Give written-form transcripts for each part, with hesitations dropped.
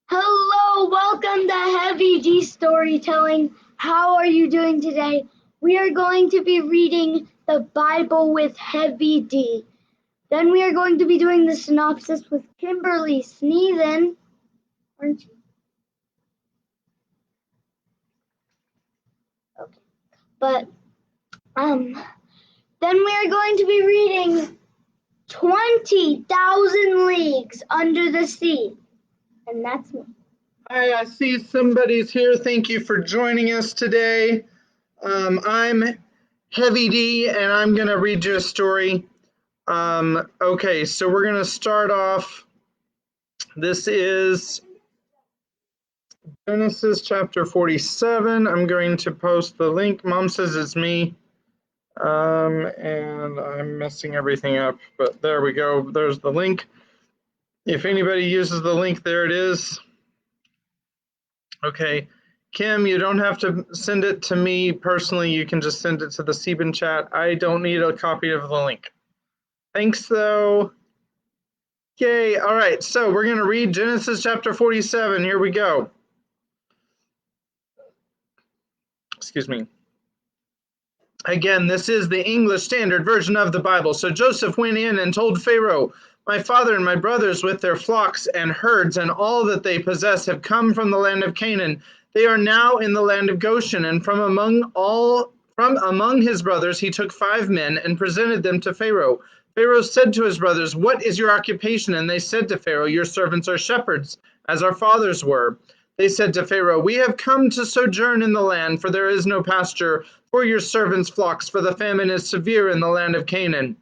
Hello, welcome to Heavy D Storytelling. How are you doing today? We are going to be reading the Bible with Heavy D. Then we are going to be doing the synopsis with Kimberly Sneathen. Aren't you? Okay. But then we are going to be reading 20,000 Leagues Under the Sea. And that's me. Hi, I see somebody's here. Thank you for joining us today. I'm Heavy D, and I'm going to read you a story. Okay, so we're going to start off. This is Genesis chapter 47. I'm going to post the link. Mom says it's me, and I'm messing everything up, but there we go. There's the link. If anybody uses the link, there it is. Okay. Kim, you don't have to send it to me personally. You can just send it to the Sebin chat. I don't need a copy of the link. Thanks, though. Yay. All right. So we're going to read Genesis chapter 47. Here we go. Excuse me. Again, this is the English Standard Version of the Bible. So Joseph went in and told Pharaoh, "My father and my brothers with their flocks and herds and all that they possess have come from the land of Canaan. They are now in the land of Goshen, and from among his brothers he took 5 men and presented them to Pharaoh. Pharaoh said to his brothers, 'What is your occupation?' And they said to Pharaoh, 'Your servants are shepherds, as our fathers were.' They said to Pharaoh, 'We have come to sojourn in the land, for there is no pasture for your servants' flocks, for the famine is severe in the land of Canaan.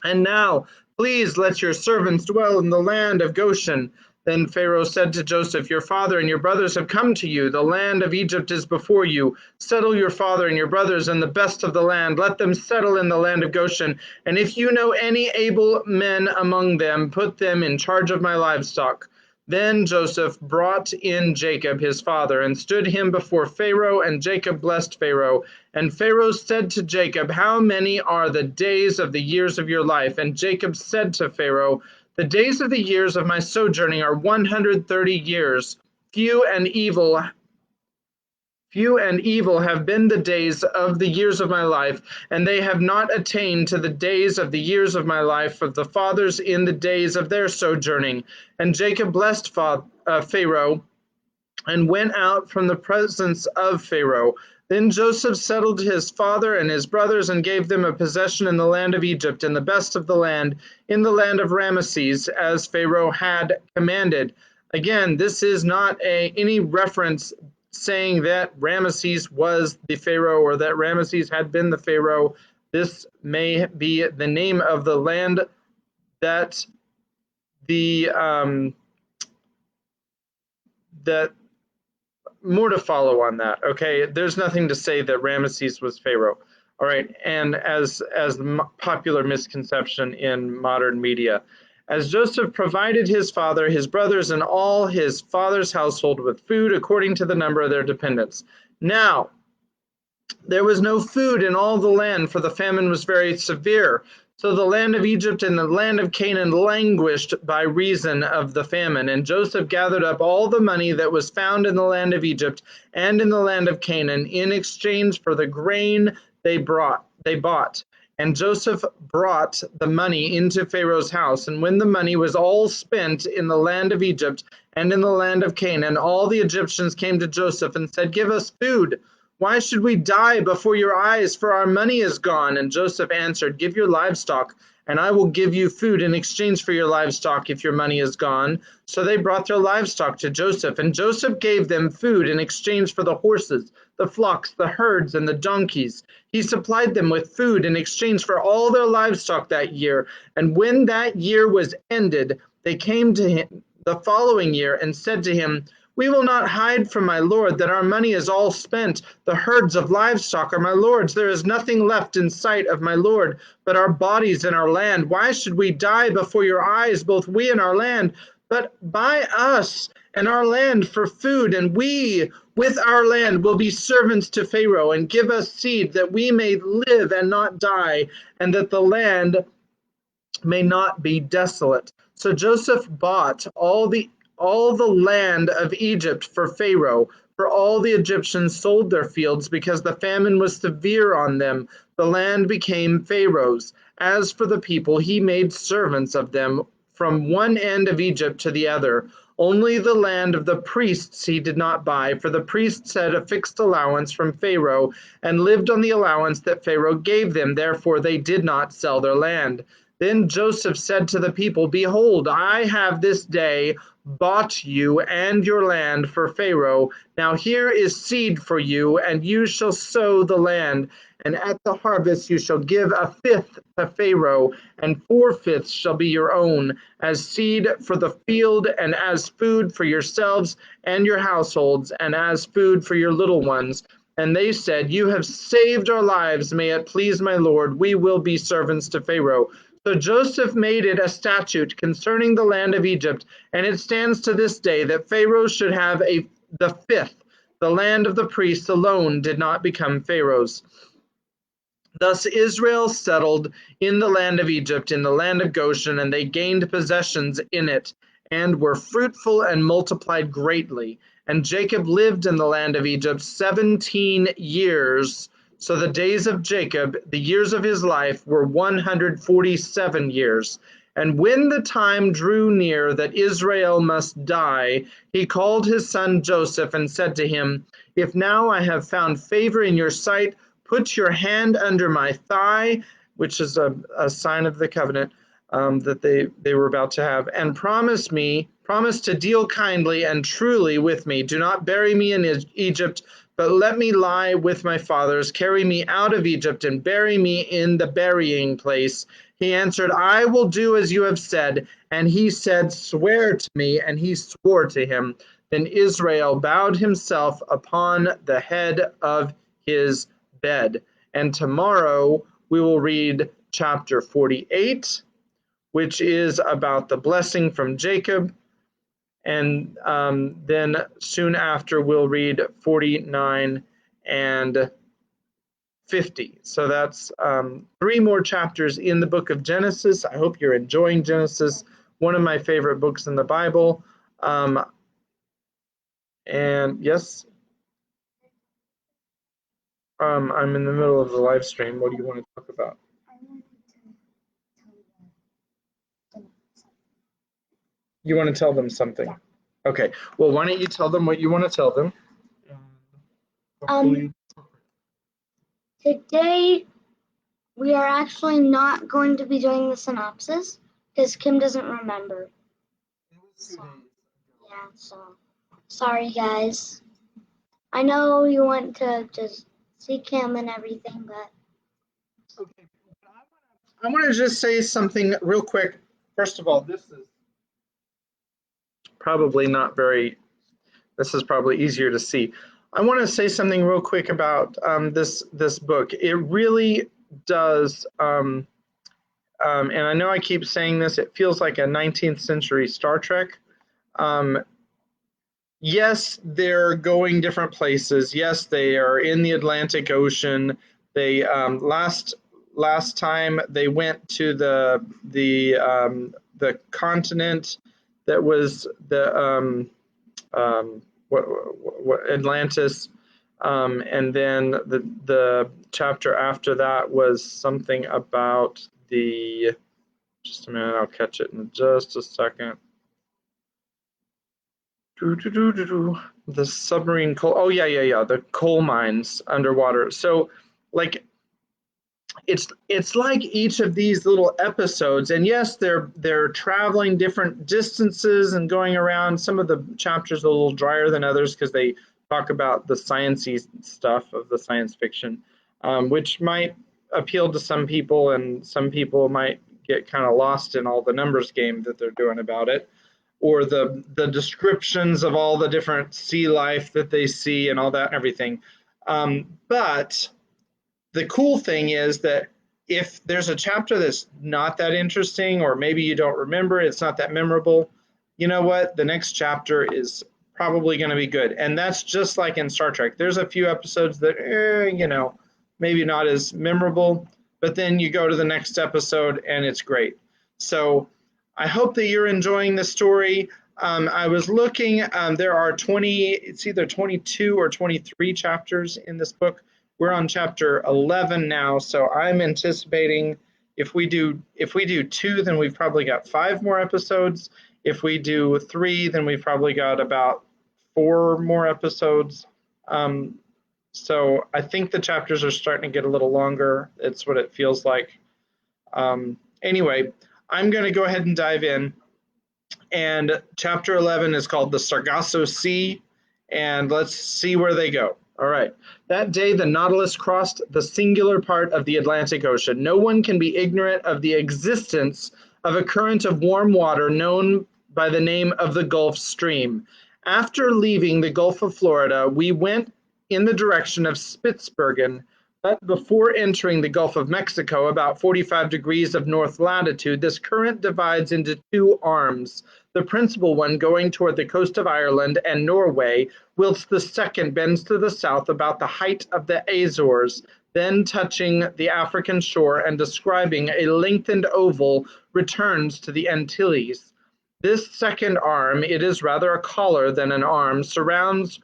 And now, please let your servants dwell in the land of Goshen.' Then Pharaoh said to Joseph, 'Your father and your brothers have come to you. The land of Egypt is before you. Settle your father and your brothers in the best of the land. Let them settle in the land of Goshen. And if you know any able men among them, put them in charge of my livestock.' Then Joseph brought in Jacob his father and stood him before Pharaoh, and Jacob blessed Pharaoh. And Pharaoh said to Jacob, 'How many are the days of the years of your life?' And Jacob said to Pharaoh, 'The days of the years of my sojourning are 130 years. Few and evil have been the days of the years of my life, and they have not attained to the days of the years of my life of the fathers in the days of their sojourning.' And Jacob blessed Pharaoh and went out from the presence of Pharaoh. Then Joseph settled his father and his brothers and gave them a possession in the land of Egypt, in the best of the land, in the land of Ramesses, as Pharaoh had commanded." Again, this is not any reference saying that Ramesses was the Pharaoh or that Ramesses had been the Pharaoh. This may be the name of the land that more to follow on that. Okay, there's nothing to say that Ramesses was Pharaoh. All right, and as popular misconception in modern media, as Joseph provided his father, his brothers, and all his father's household with food according to the number of their dependents. Now, there was no food in all the land, for the famine was very severe. So the land of Egypt and the land of Canaan languished by reason of the famine. And Joseph gathered up all the money that was found in the land of Egypt and in the land of Canaan in exchange for the grain they bought. And Joseph brought the money into Pharaoh's house. And when the money was all spent in the land of Egypt and in the land of Canaan, all the Egyptians came to Joseph and said, "Give us food. Why should we die before your eyes? For our money is gone." And Joseph answered, "Give your livestock, and I will give you food in exchange for your livestock if your money is gone." So they brought their livestock to Joseph, and Joseph gave them food in exchange for the horses, the flocks, the herds, and the donkeys. He supplied them with food in exchange for all their livestock that year. And when that year was ended, they came to him the following year and said to him, "We will not hide from my lord that our money is all spent. The herds of livestock are my lord's. There is nothing left in sight of my lord but our bodies and our land. Why should we die before your eyes, both we and our land? But buy us and our land for food, and we with our land will be servants to Pharaoh, and give us seed that we may live and not die, and that the land may not be desolate." So Joseph bought all the land of Egypt for Pharaoh, for all the Egyptians sold their fields because the famine was severe on them. The land became Pharaoh's. As for the people, he made servants of them from one end of Egypt to the other. Only the land of the priests he did not buy, for the priests had a fixed allowance from Pharaoh and lived on the allowance that Pharaoh gave them. Therefore, they did not sell their land. Then Joseph said to the people, behold, I have this day bought you and your land for Pharaoh. Now here is seed for you, and you shall sow the land. And at the harvest you shall give a fifth to Pharaoh, and 4/5 shall be your own, as seed for the field, and as food for yourselves and your households, and as food for your little ones. And they said, you have saved our lives. May it please my Lord, we will be servants to Pharaoh. So Joseph made it a statute concerning the land of Egypt, and it stands to this day that Pharaoh should have the fifth. The land of the priests alone did not become Pharaoh's. Thus Israel settled in the land of Egypt, in the land of Goshen, and they gained possessions in it, and were fruitful and multiplied greatly. And Jacob lived in the land of Egypt 17 years. So the days of Jacob, the years of his life, were 147 years. And when the time drew near that Israel must die, he called his son Joseph and said to him, if now I have found favor in your sight, put your hand under my thigh, which is a sign of the covenant that they were about to have, and promise to deal kindly and truly with me. Do not bury me in Egypt, but let me lie with my fathers. Carry me out of Egypt and bury me in the burying place. He answered, I will do as you have said. And he said, swear to me. And he swore to him. Then Israel bowed himself upon the head of his bed. And tomorrow we will read chapter 48, which is about the blessing from Jacob. And then soon after we'll read 49 and 50. So that's 3 more chapters in the book of Genesis. I hope you're enjoying Genesis, one of my favorite books in the Bible. And yes, I'm in the middle of the live stream. What do you want to talk about? You want to tell them something? Yeah. Okay. Well, why don't you tell them what you want to tell them? Today, we are actually not going to be doing the synopsis because Kim doesn't remember. So, yeah, so sorry, guys. I know you want to just see Kim and everything, but. Okay. I want to just say something real quick. First of all, this is probably easier to see. I want to say something real quick about this book. It really does, and I know I keep saying this, it feels like a 19th century Star Trek. Yes, they're going different places. Yes, they are in the Atlantic Ocean. They last time they went to the continent that was the Atlantis, and then the chapter after that was something about the. Just a minute, I'll catch it in just a second. The submarine coal. Oh yeah. The coal mines underwater. So, like, it's like each of these little episodes, and yes, they're traveling different distances and going around. Some of the chapters are a little drier than others because they talk about the sciencey stuff of the science fiction, which might appeal to some people, and some people might get kind of lost in all the numbers game that they're doing about it, or the descriptions of all the different sea life that they see and all that and everything. But the cool thing is that if there's a chapter that's not that interesting, or maybe you don't remember, it's not that memorable, you know what? The next chapter is probably going to be good. And that's just like in Star Trek. There's a few episodes that, maybe not as memorable, but then you go to the next episode and it's great. So I hope that you're enjoying the story. I was looking, there are it's either 22 or 23 chapters in this book. We're on chapter 11 now, so I'm anticipating if we do 2, then we've probably got 5 more episodes. If we do 3, then we've probably got about 4 more episodes. So I think the chapters are starting to get a little longer. It's what it feels like. Anyway, I'm going to go ahead and dive in. And chapter 11 is called the Sargasso Sea, and let's see where they go. All right. That day, the Nautilus crossed the singular part of the Atlantic Ocean. No one can be ignorant of the existence of a current of warm water known by the name of the Gulf Stream. After leaving the Gulf of Florida, we went in the direction of Spitzbergen, but before entering the Gulf of Mexico, about 45 degrees of north latitude, this current divides into 2 arms, the principal one going toward the coast of Ireland and Norway, whilst the second bends to the south about the height of the Azores, then touching the African shore and describing a lengthened oval, returns to the Antilles. This second arm, it is rather a collar than an arm, surrounds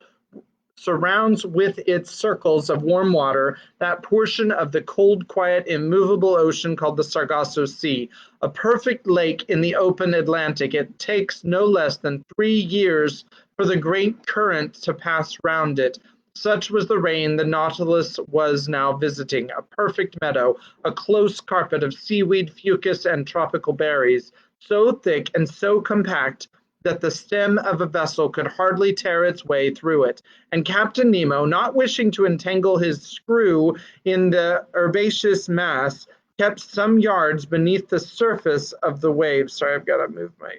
with its circles of warm water that portion of the cold, quiet, immovable ocean called the Sargasso Sea, a perfect lake in the open Atlantic. It takes no less than 3 years for the great current to pass round it. Such was the rain the Nautilus was now visiting, a perfect meadow, a close carpet of seaweed, fucus, and tropical berries, so thick and so compact that the stem of a vessel could hardly tear its way through it, and Captain Nemo, not wishing to entangle his screw in the herbaceous mass, kept some yards beneath the surface of the waves. Sorry, I've got to move my...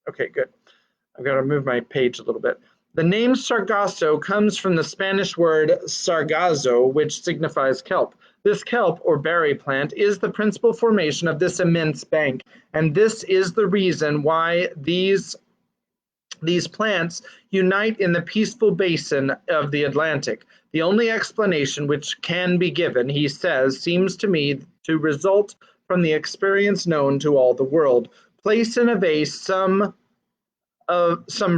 Okay, good. I've got to move my page a little bit. The name Sargasso comes from the Spanish word sargazo, which signifies kelp. This kelp, or berry plant, is the principal formation of this immense bank, and this is the reason why these plants unite in the peaceful basin of the Atlantic. The only explanation which can be given, he says, seems to me to result from the experience known to all the world. Place in a vase some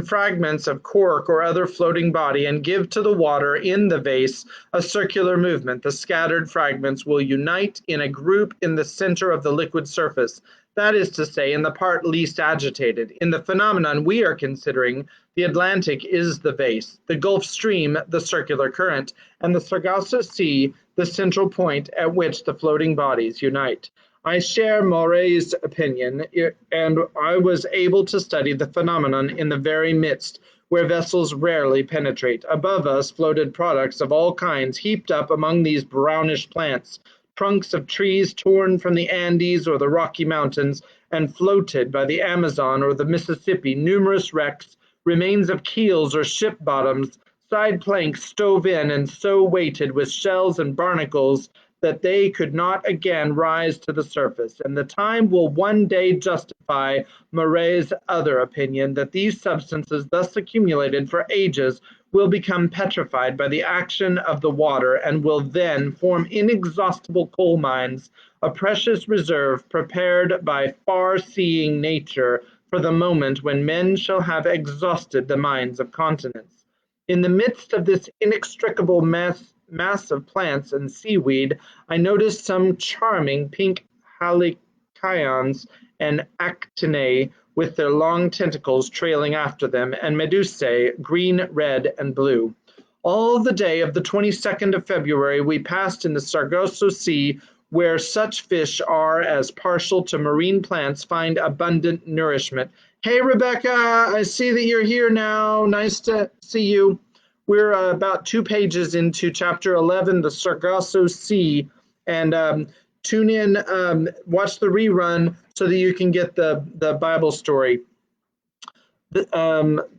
fragments of cork or other floating body and give to the water in the vase a circular movement. The scattered fragments will unite in a group in the center of the liquid surface, that is to say, in the part least agitated. In the phenomenon we are considering, the Atlantic is the vase, the Gulf Stream the circular current, and the Sargasso Sea the central point at which the floating bodies unite. I share Maury's opinion, and I was able to study the phenomenon in the very midst, where vessels rarely penetrate. Above us floated products of all kinds heaped up among these brownish plants, trunks of trees torn from the Andes or the Rocky Mountains and floated by the Amazon or the Mississippi, numerous wrecks, remains of keels or ship bottoms, side planks stove in and so weighted with shells and barnacles that they could not again rise to the surface, and the time will one day justify Maury's other opinion that these substances thus accumulated for ages will become petrified by the action of the water and will then form inexhaustible coal mines, a precious reserve prepared by far-seeing nature for the moment when men shall have exhausted the mines of continents. In the midst of this inextricable mass of plants and seaweed, I noticed some charming pink halichions and actinae with their long tentacles trailing after them, and medusae, green, red, and blue. All the day of the 22nd of February we passed in the Sargasso Sea, where such fish are as partial to marine plants find abundant nourishment. Hey, Rebecca, I see that you're here now. Nice to see you. We're about 2 pages into chapter 11, the Sargasso Sea, and tune in, watch the rerun so that you can get the Bible story. The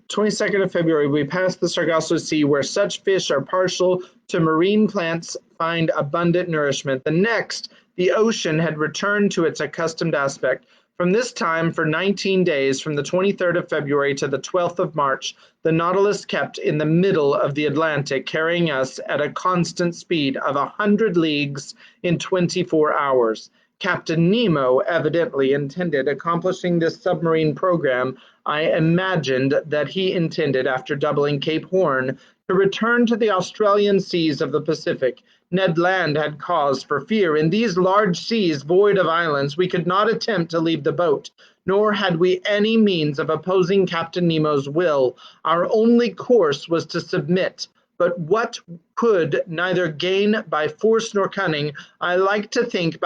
22nd of February, we passed the Sargasso Sea, where such fish are partial to marine plants find abundant nourishment. The next, the ocean had returned to its accustomed aspect. From this time, for 19 days, from the 23rd of February to the 12th of March, the Nautilus kept in the middle of the Atlantic, carrying us at a constant speed of 100 leagues in 24 hours. Captain Nemo evidently intended accomplishing this submarine program. I imagined that he intended, after doubling Cape Horn, to return to the Australian seas of the Pacific. Ned Land had cause for fear. In these large seas, void of islands, we could not attempt to leave the boat, nor had we any means of opposing Captain Nemo's will. Our only course was to submit. But what could neither gain by force nor cunning, I like to think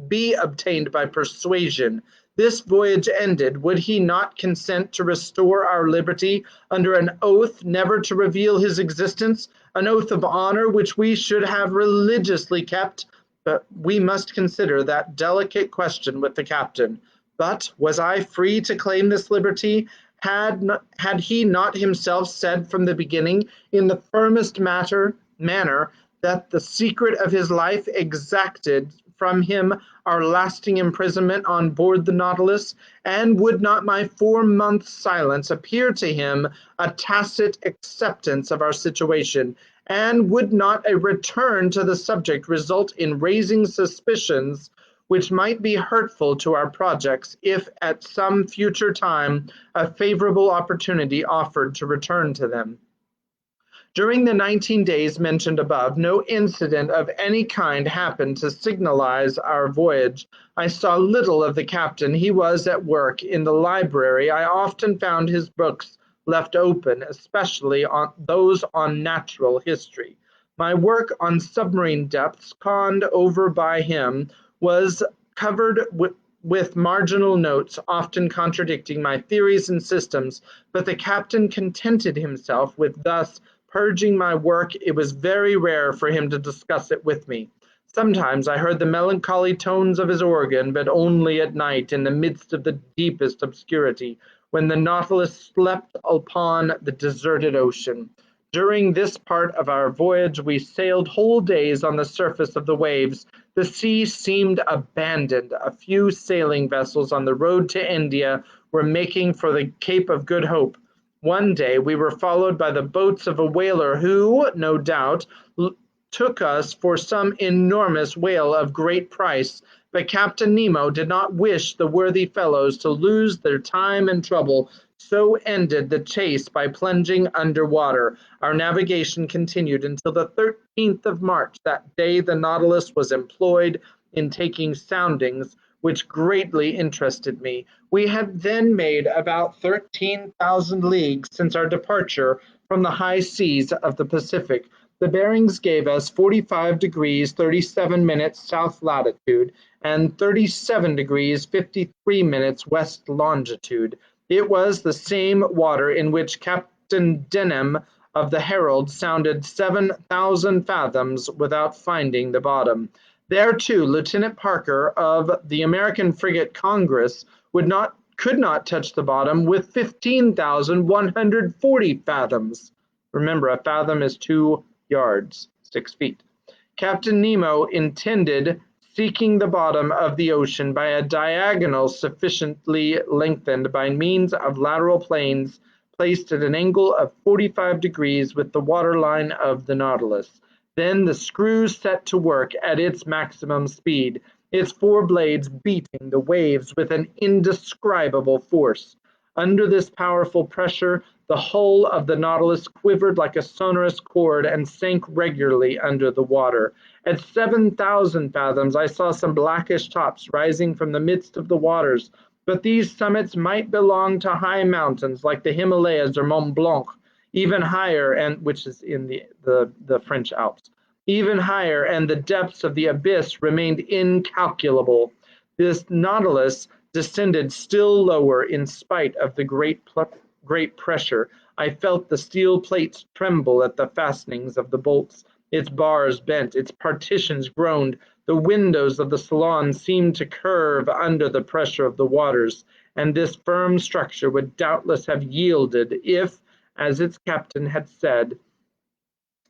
be obtained by persuasion. This voyage ended, would he not consent to restore our liberty under an oath never to reveal his existence, an oath of honor which we should have religiously kept? But we must consider that delicate question with the captain. But was I free to claim this liberty? Had he not himself said from the beginning, in the firmest manner, that the secret of his life exacted from him our lasting imprisonment on board the Nautilus? And would not my 4 months' silence appear to him a tacit acceptance of our situation? And would not a return to the subject result in raising suspicions which might be hurtful to our projects if at some future time a favorable opportunity offered to return to them? During the 19 days mentioned above, no incident of any kind happened to signalize our voyage. I saw little of the captain. He was at work in the library. I often found his books left open, especially those on natural history. My work on submarine depths, conned over by him, was covered with marginal notes, often contradicting my theories and systems, but the captain contented himself with thus purging my work. It was very rare for him to discuss it with me. Sometimes I heard the melancholy tones of his organ, but only at night, in the midst of the deepest obscurity, when the Nautilus slept upon the deserted ocean. During this part of our voyage, we sailed whole days on the surface of the waves. The sea seemed abandoned. A few sailing vessels on the road to India were making for the Cape of Good Hope. One day we were followed by the boats of a whaler who, no doubt, took us for some enormous whale of great price, but Captain Nemo did not wish the worthy fellows to lose their time and trouble, so ended the chase by plunging under water. Our navigation continued until the 13th of March. That day the Nautilus was employed in taking soundings, which greatly interested me. We had then made about 13,000 leagues since our departure from the high seas of the Pacific. The bearings gave us 45 degrees 37 minutes south latitude and 37 degrees 53 minutes west longitude. It was the same water in which Captain Denham of the Herald sounded 7,000 fathoms without finding the bottom. There, too, Lieutenant Parker of the American frigate Congress could not touch the bottom with 15,140 fathoms. Remember, a fathom is 2 yards, 6 feet. Captain Nemo intended seeking the bottom of the ocean by a diagonal sufficiently lengthened by means of lateral planes placed at an angle of 45 degrees with the waterline of the Nautilus. Then the screw set to work at its maximum speed, its 4 blades beating the waves with an indescribable force. Under this powerful pressure, the hull of the Nautilus quivered like a sonorous chord and sank regularly under the water. At 7,000 fathoms, I saw some blackish tops rising from the midst of the waters, but these summits might belong to high mountains like the Himalayas or Mont Blanc, even higher, and which is in the French Alps. Even higher, and the depths of the abyss remained incalculable. This Nautilus descended still lower in spite of the great pressure. I felt the steel plates tremble at the fastenings of the bolts. Its bars bent, its partitions groaned. The windows of the salon seemed to curve under the pressure of the waters, and this firm structure would doubtless have yielded if, as its captain had said,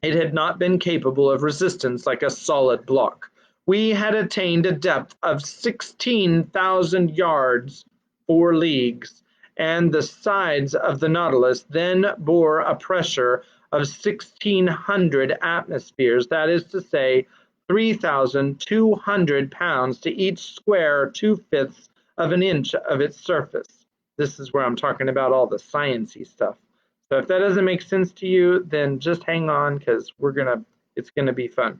it had not been capable of resistance like a solid block. We had attained a depth of 16,000 yards, 4 leagues, and the sides of the Nautilus then bore a pressure of 1,600 atmospheres, that is to say, 3,200 pounds to each square 2/5 of an inch of its surface. This is where I'm talking about all the sciencey stuff. So if that doesn't make sense to you, then just hang on, because it's gonna be fun.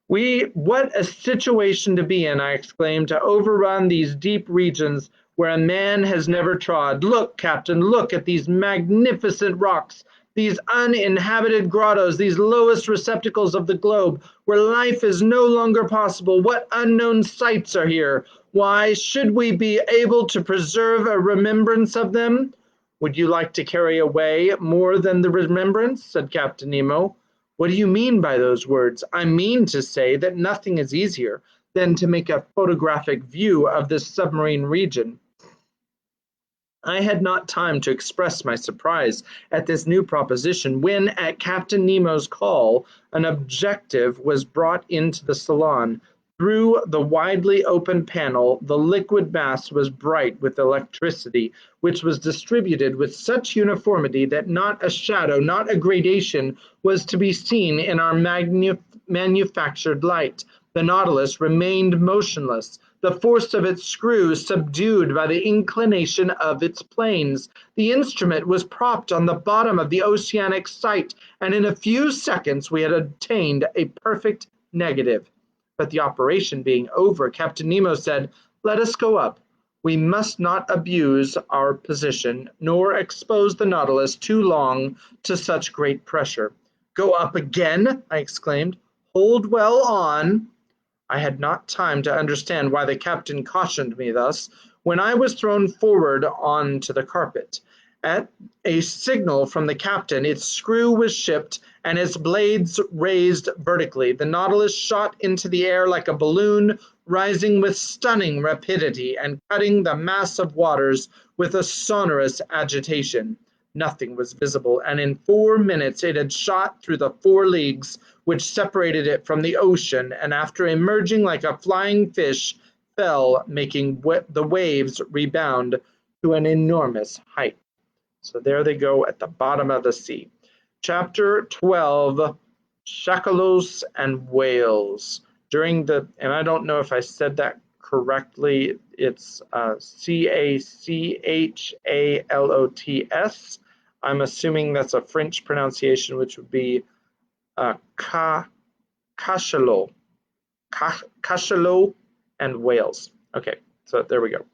What a situation to be in, I exclaimed, to overrun these deep regions where a man has never trod. Look, Captain, look at these magnificent rocks, these uninhabited grottos, these lowest receptacles of the globe, where life is no longer possible. What unknown sights are here? Why should we be able to preserve a remembrance of them? Would you like to carry away more than the remembrance? Said Captain Nemo. What do you mean by those words? I mean to say that nothing is easier than to make a photographic view of this submarine region. I had not time to express my surprise at this new proposition when, at Captain Nemo's call, an objective was brought into the salon. Through the widely open panel, the liquid mass was bright with electricity, which was distributed with such uniformity that not a shadow, not a gradation, was to be seen in our manufactured light. The Nautilus remained motionless, the force of its screws subdued by the inclination of its planes. The instrument was propped on the bottom of the oceanic sight, and in a few seconds we had obtained a perfect negative. But the operation being over, Captain Nemo said, "Let us go up. We must not abuse our position, nor expose the Nautilus too long to such great pressure." "Go up again?" I exclaimed. "Hold well on." I had not time to understand why the captain cautioned me thus, when I was thrown forward on to the carpet. At a signal from the captain, its screw was shipped and its blades raised vertically. The Nautilus shot into the air like a balloon, rising with stunning rapidity and cutting the mass of waters with a sonorous agitation. Nothing was visible, and in 4 minutes it had shot through the 4 leagues which separated it from the ocean, and after emerging like a flying fish, fell, making the waves rebound to an enormous height. So there they go at the bottom of the sea. Chapter 12, Shakelos and Whales. And I don't know if I said that correctly, it's Cachalots. I'm assuming that's a French pronunciation, which would be cachalot and whales. Okay, so there we go.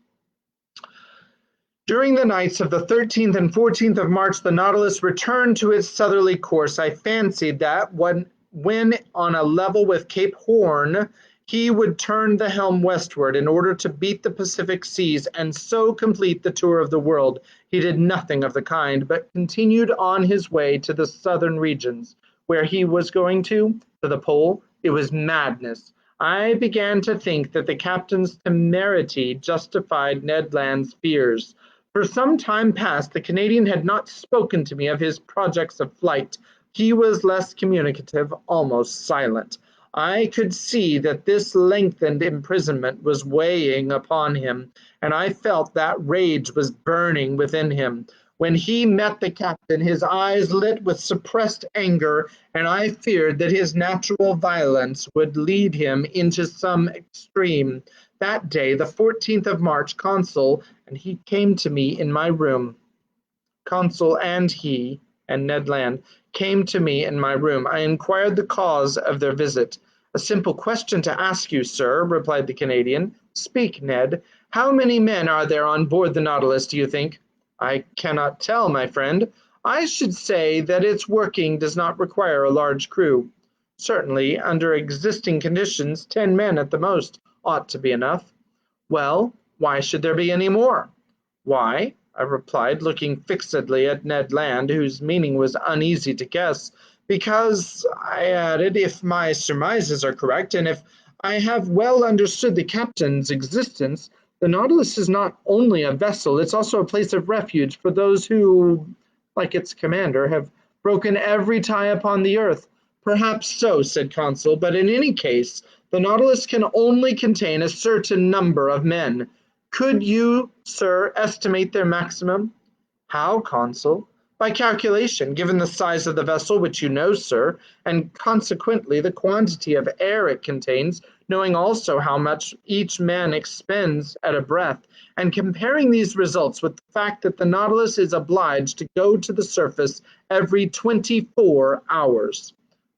During the nights of the 13th and 14th of March, the Nautilus returned to its southerly course. I fancied that when on a level with Cape Horn, he would turn the helm westward in order to beat the Pacific seas and so complete the tour of the world. He did nothing of the kind, but continued on his way to the southern regions. Where he was going to the pole? It was madness. I began to think that the captain's temerity justified Ned Land's fears. For some time past, the Canadian had not spoken to me of his projects of flight. He was less communicative, almost silent. I could see that this lengthened imprisonment was weighing upon him, and I felt that rage was burning within him. When he met the captain, his eyes lit with suppressed anger, and I feared that his natural violence would lead him into some extreme. That day, the 14th of March, Consul and he came to me in my room. Consul and he, and Ned Land, came to me in my room. I inquired the cause of their visit. "A simple question to ask you, sir," replied the Canadian. "Speak, Ned. How many men are there on board the Nautilus, do you think?" "I cannot tell, my friend. I should say that its working does not require a large crew. Certainly, under existing conditions, 10 men at the most ought to be enough." "Well, why should there be any more?" "Why?" I replied, looking fixedly at Ned Land, whose meaning was uneasy to guess. "Because," I added, "if my surmises are correct, and if I have well understood the captain's existence, the Nautilus is not only a vessel, it's also a place of refuge for those who, like its commander, have broken every tie upon the earth." "Perhaps so," said Consul, "but in any case, the Nautilus can only contain a certain number of men. Could you, sir, estimate their maximum?" "How, Consul?" By calculation, given the size of the vessel, which you know, sir, and consequently the quantity of air it contains, knowing also how much each man expends at a breath, and comparing these results with the fact that the Nautilus is obliged to go to the surface every 24 hours.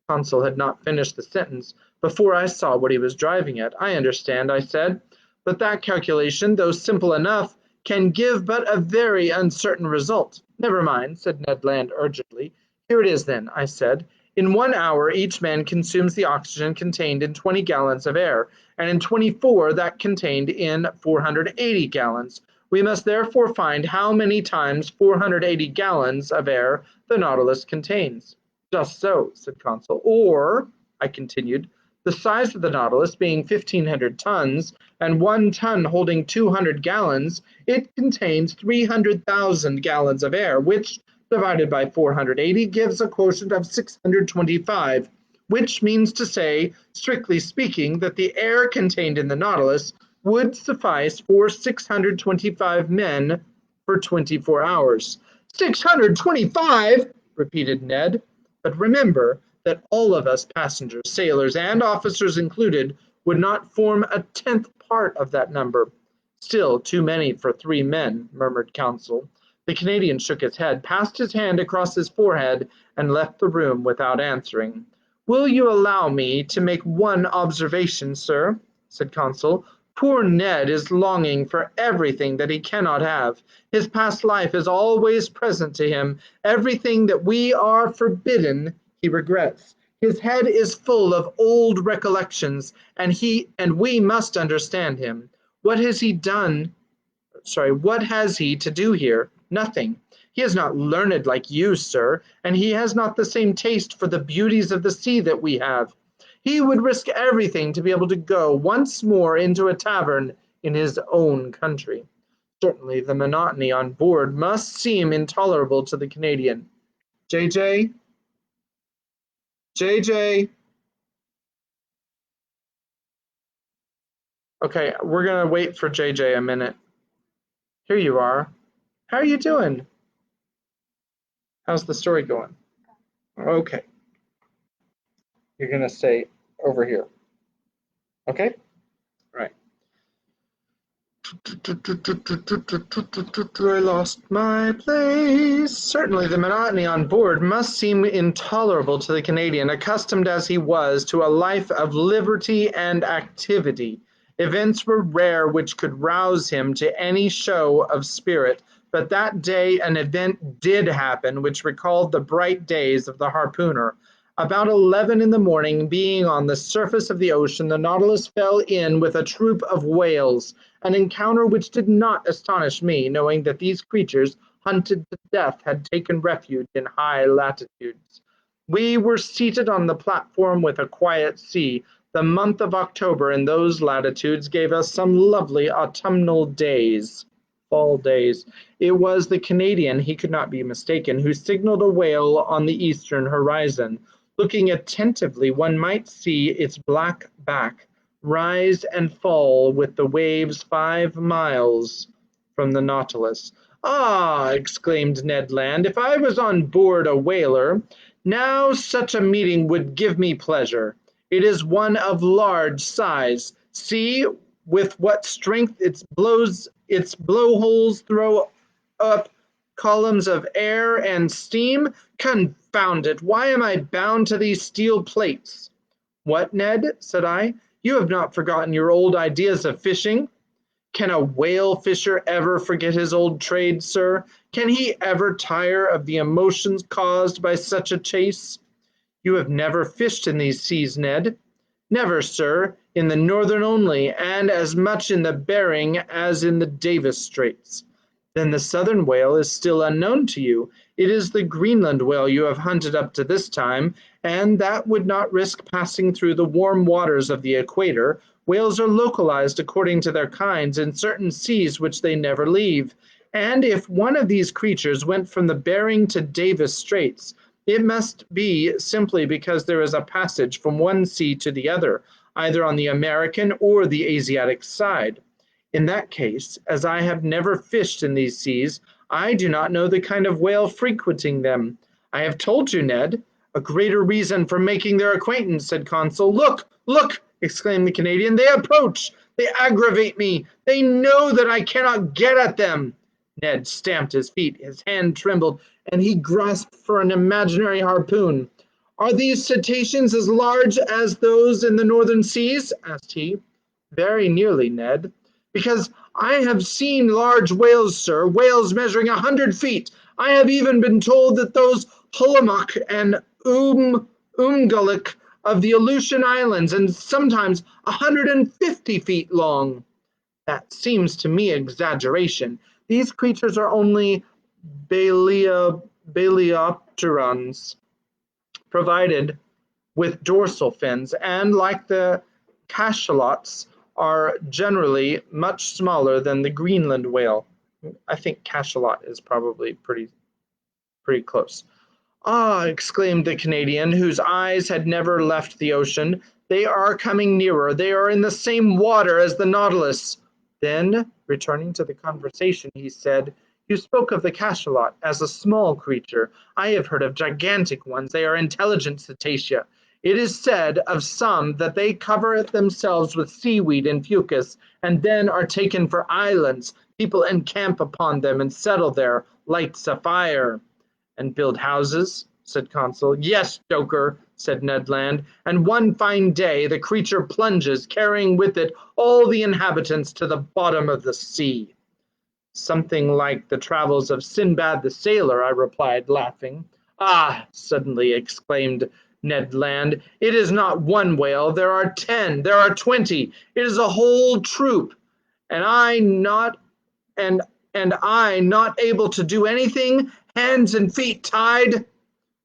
Consul had not finished the sentence before I saw what he was driving at. I understand, I said, but that calculation, though simple enough, can give but a very uncertain result. Never mind, said Ned Land urgently. Here it is then, I said. In 1 hour, each man consumes the oxygen contained in 20 gallons of air, and in 24 that contained in 480 gallons. We must therefore find how many times 480 gallons of air the Nautilus contains. Just so, said Consul. Or, I continued, the size of the Nautilus being 1,500 tons, and 1 ton holding 200 gallons, it contains 300,000 gallons of air, which, divided by 480, gives a quotient of 625, which means to say, strictly speaking, that the air contained in the Nautilus would suffice for 625 men for 24 hours. 625, repeated Ned. But remember that all of us passengers, sailors, and officers included, would not form a 10th part of that number. Still too many for 3 men, murmured Consul. The Canadian shook his head, passed his hand across his forehead, and left the room without answering. Will you allow me to make one observation, sir? Said Consul. Poor Ned is longing for everything that he cannot have. His past life is always present to him. Everything that we are forbidden, he regrets. His head is full of old recollections, and we must understand him. What has he to do here? Nothing. He is not learned like you, sir, and he has not the same taste for the beauties of the sea that we have. He would risk everything to be able to go once more into a tavern in his own country. Certainly the monotony on board must seem intolerable to the Canadian. JJ? JJ? Okay, we're going to wait for JJ a minute. Here you are. How are you doing? How's the story going? Okay. You're going to stay over here. Okay? Right. I lost my place. Certainly the monotony on board must seem intolerable to the Canadian, accustomed as he was to a life of liberty and activity. Events were rare which could rouse him to any show of spirit, but that day an event did happen which recalled the bright days of the harpooner. About 11 in the morning, being on the surface of the ocean, the Nautilus fell in with a troop of whales, an encounter which did not astonish me, knowing that these creatures, hunted to death, had taken refuge in high latitudes. We were seated on the platform with a quiet sea. The month of October in those latitudes gave us some lovely autumnal days. Fall days. It was the Canadian, he could not be mistaken, who signaled a whale on the eastern horizon. Looking attentively, one might see its black back rise and fall with the waves 5 miles from the Nautilus. Ah, exclaimed Ned Land, if I was on board a whaler, now such a meeting would give me pleasure. It is one of large size. See with what strength its blowholes throw up columns of air and steam. Confound it, why am I bound to these steel plates? What, Ned? Said I. You have not forgotten your old ideas of fishing? Can a whale fisher ever forget his old trade, sir? Can he ever tire of the emotions caused by such a chase? You have never fished in these seas, Ned? Never, sir, in the northern only, and as much in the Bering as in the Davis Straits. Then the southern whale is still unknown to you. It is the Greenland whale you have hunted up to this time, and that would not risk passing through the warm waters of the equator. Whales are localized according to their kinds in certain seas which they never leave. And if one of these creatures went from the Bering to Davis Straits, it must be simply because there is a passage from one sea to the other, either on the American or the Asiatic side. In that case, as I have never fished in these seas, I do not know the kind of whale frequenting them. I have told you, Ned. A greater reason for making their acquaintance, said Consul. Look, look, exclaimed the Canadian. They approach. They aggravate me. They know that I cannot get at them. Ned stamped his feet. His hand trembled, and he grasped for an imaginary harpoon. Are these cetaceans as large as those in the northern seas? Asked he. Very nearly, Ned. Because I have seen large whales, sir, whales measuring 100 feet. I have even been told that those Hullamuck and Umgullik of the Aleutian Islands, and sometimes 150 feet long. That seems to me exaggeration. These creatures are only Baleopterans, provided with dorsal fins, and like the cachalots, are generally much smaller than the Greenland whale. I think cachalot is probably pretty close. Ah, exclaimed the Canadian, whose eyes had never left the ocean. They are coming nearer. They are in the same water as the Nautilus. Then, returning to the conversation, he said, you spoke of the cachalot as a small creature. I have heard of gigantic ones. They are intelligent cetacea. It is said of some that they cover themselves with seaweed and fucus, and then are taken for islands. People encamp upon them and settle there, lights a fire. And build houses, said Consul. Yes, Joker, said Ned Land, and one fine day the creature plunges, carrying with it all the inhabitants to the bottom of the sea. Something like the travels of Sinbad the Sailor, I replied, laughing. Ah, suddenly exclaimed Ned Land, it is not one whale, there are 10, there are 20, it is a whole troop, and I not able to do anything, hands and feet tied.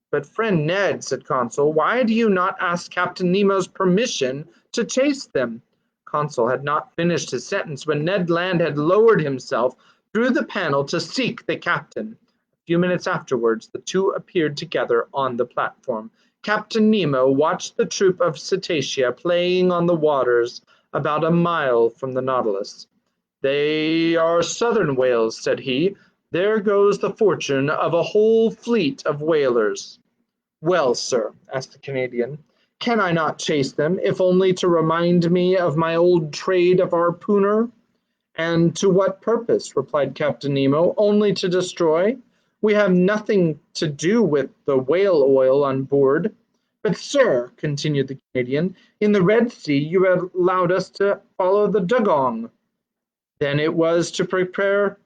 But friend Ned, said Consul, why do you not ask Captain Nemo's permission to chase them? Consul had not finished his sentence when Ned Land had lowered himself through the panel to seek the captain. A few minutes afterwards, the two appeared together on the platform. Captain Nemo watched the troop of cetacea playing on the waters about a mile from the Nautilus. They are southern whales, said he. There goes the fortune of a whole fleet of whalers. Well, sir, asked the Canadian, can I not chase them, if only to remind me of my old trade of harpooner? And to what purpose, replied Captain Nemo, only to destroy? We have nothing to do with the whale oil on board. But, sir, continued the Canadian, in the Red Sea you had allowed us to follow the dugong. Then it was to procure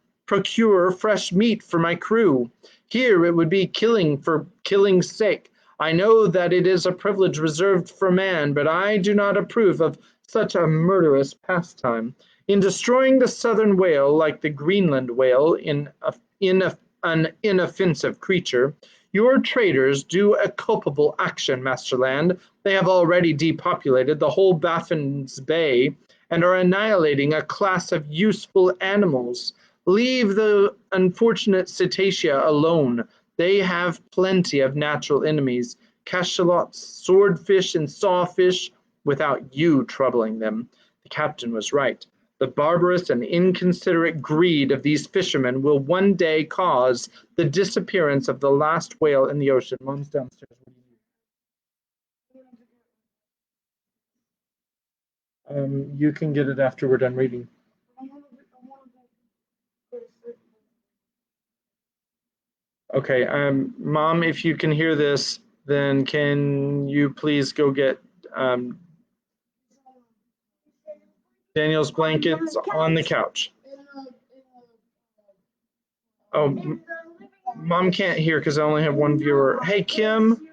fresh meat for my crew. Here it would be killing for killing's sake. I know that it is a privilege reserved for man, but I do not approve of such a murderous pastime. In destroying the southern whale, like the Greenland whale, an inoffensive creature, your traders do a culpable action, Master Land. They have already depopulated the whole Baffin's Bay and are annihilating a class of useful animals. Leave the unfortunate cetacea alone. They have plenty of natural enemies, cachalots, swordfish, and sawfish, without you troubling them. The captain was right. The barbarous and inconsiderate greed of these fishermen will one day cause the disappearance of the last whale in the ocean. Mom's downstairs. You can get it after we're done reading. Okay, Mom, if you can hear this, then can you please go get Daniel's blankets on the couch? Oh, Mom can't hear because I only have one viewer. Hey, Kim.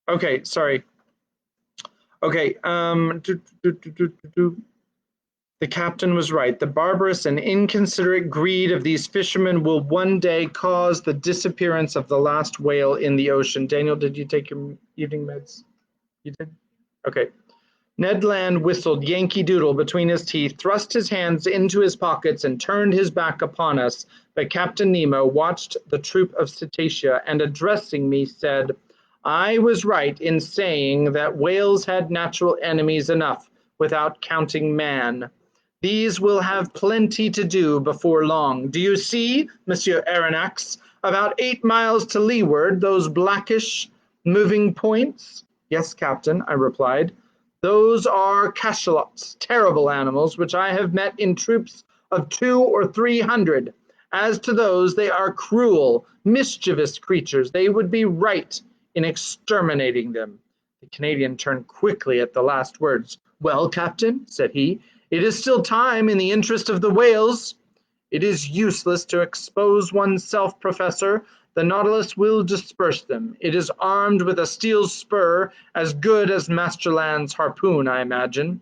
Okay, sorry. Okay, the captain was right. The barbarous and inconsiderate greed of these fishermen will one day cause the disappearance of the last whale in the ocean. Daniel, did you take your evening meds? You did? Okay. Ned Land whistled Yankee Doodle between his teeth, thrust his hands into his pockets, and turned his back upon us. But Captain Nemo watched the troop of cetacea and, addressing me, said, I was right in saying that whales had natural enemies enough without counting man. These will have plenty to do before long. Do you see, Monsieur Aronnax, about 8 miles to leeward, those blackish moving points? Yes, Captain, I replied. Those are cachalots, terrible animals, which I have met in troops of 200 or 300. As to those, they are cruel, mischievous creatures. They would be right in exterminating them. The Canadian turned quickly at the last words. Well, Captain, said he, it is still time in the interest of the whales. It is useless to expose oneself, Professor. The Nautilus will disperse them. It is armed with a steel spur as good as Master Land's harpoon, I imagine.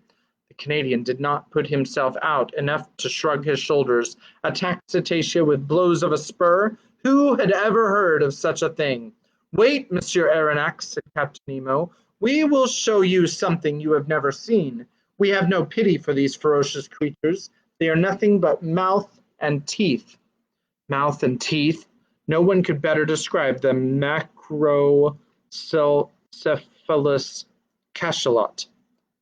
The Canadian did not put himself out enough to shrug his shoulders. Attack cetacea with blows of a spur? Who had ever heard of such a thing? Wait, Monsieur Aronnax, said Captain Nemo. We will show you something you have never seen. We have no pity for these ferocious creatures. They are nothing but mouth and teeth. Mouth and teeth. No one could better describe the macrocephalus cachalot.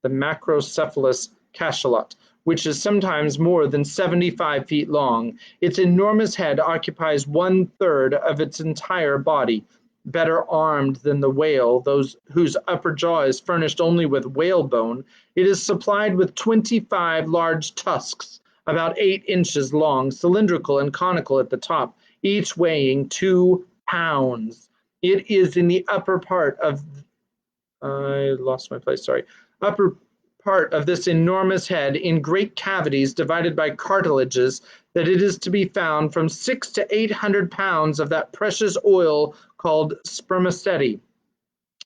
The macrocephalus cachalot, which is sometimes more than 75 feet long. Its enormous head occupies 1/3 of its entire body. Better armed than the whale, those whose upper jaw is furnished only with whalebone, it is supplied with 25 large tusks, about 8 inches long, cylindrical and conical at the top, each weighing 2 pounds. It is in the upper part of upper part of this enormous head, in great cavities divided by cartilages, that it is to be found from 600 to 800 pounds of that precious oil called spermaceti.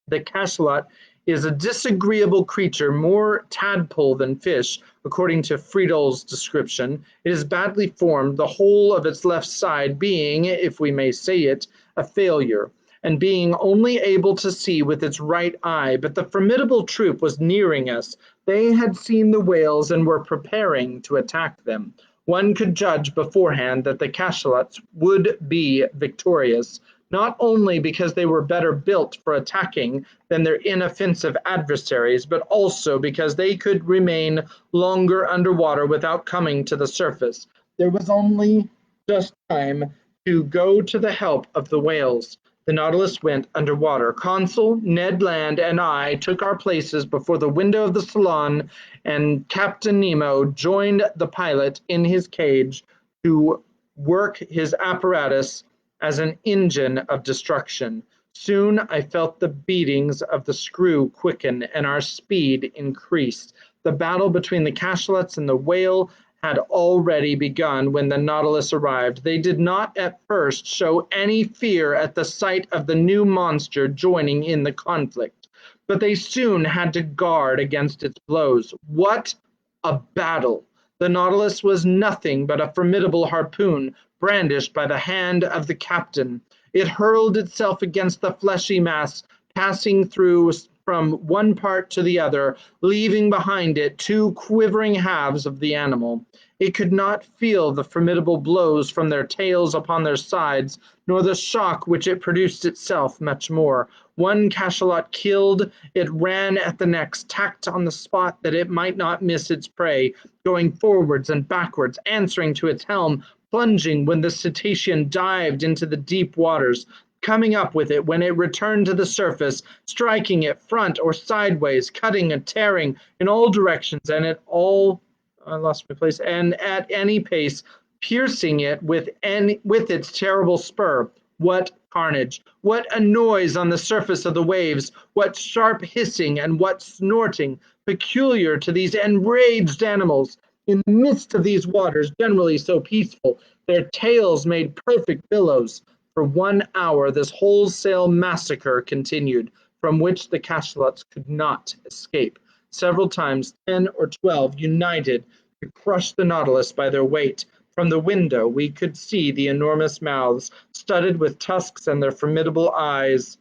The cachalot is a disagreeable creature, more tadpole than fish, according to Friedel's description. It is badly formed, the whole of its left side being, if we may say it, a failure, and being only able to see with its right eye. But the formidable troop was nearing us. They had seen the whales and were preparing to attack them. One could judge beforehand that the cachalots would be victorious, not only because they were better built for attacking than their inoffensive adversaries, but also because they could remain longer underwater without coming to the surface. There was only just time to go to the help of the whales. The Nautilus went underwater. Consul, Ned Land, and I took our places before the window of the salon, and Captain Nemo joined the pilot in his cage to work his apparatus as an engine of destruction. Soon I felt the beatings of the screw quicken and our speed increased. The battle between the cachalots and the whale had already begun when the Nautilus arrived. They did not at first show any fear at the sight of the new monster joining in the conflict, but they soon had to guard against its blows. What a battle! The Nautilus was nothing but a formidable harpoon brandished by the hand of the captain. It hurled itself against the fleshy mass, passing through from one part to the other, leaving behind it 2 quivering halves of the animal. It could not feel the formidable blows from their tails upon their sides, nor the shock which it produced itself much more. One cachalot killed, it ran at the next, tacked on the spot that it might not miss its prey, going forwards and backwards, answering to its helm, plunging when the cetacean dived into the deep waters, coming up with it when it returned to the surface, striking it front or sideways, cutting and tearing in all directions, and at any pace, piercing it with its terrible spur. What carnage! What a noise on the surface of the waves! What sharp hissing and what snorting, peculiar to these enraged animals! In the midst of these waters, generally so peaceful, their tails made perfect billows. For 1 hour this wholesale massacre continued, from which the cachalots could not escape. Several times 10 or 12 united to crush the Nautilus by their weight. From the window we could see the enormous mouths, studded with tusks, and their formidable eyes.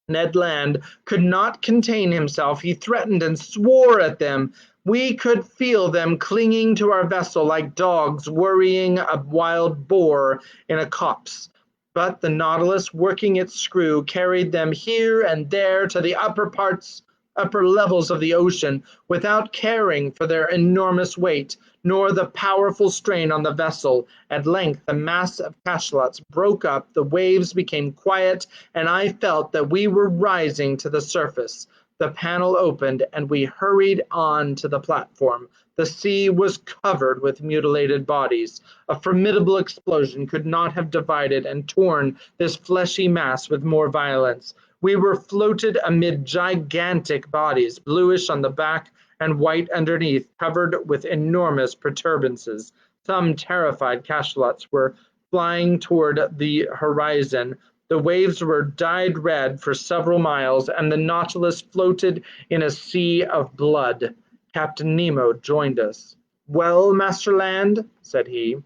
Ned Land could not contain himself. He threatened and swore at them. We could feel them clinging to our vessel like dogs worrying a wild boar in a copse. But the Nautilus, working its screw, carried them here and there to the upper parts upper levels of the ocean without caring for their enormous weight, nor the powerful strain on the vessel. At length the mass of cachalots broke up, the waves became quiet, and I felt that we were rising to the surface. The panel opened, and we hurried on to the platform. The sea was covered with mutilated bodies. A formidable explosion could not have divided and torn this fleshy mass with more violence. We were floated amid gigantic bodies, bluish on the back and white underneath, covered with enormous protuberances. Some terrified cachalots were flying toward the horizon. The waves were dyed red for several miles, and the Nautilus floated in a sea of blood. Captain Nemo joined us. "Well, Master Land?" said he.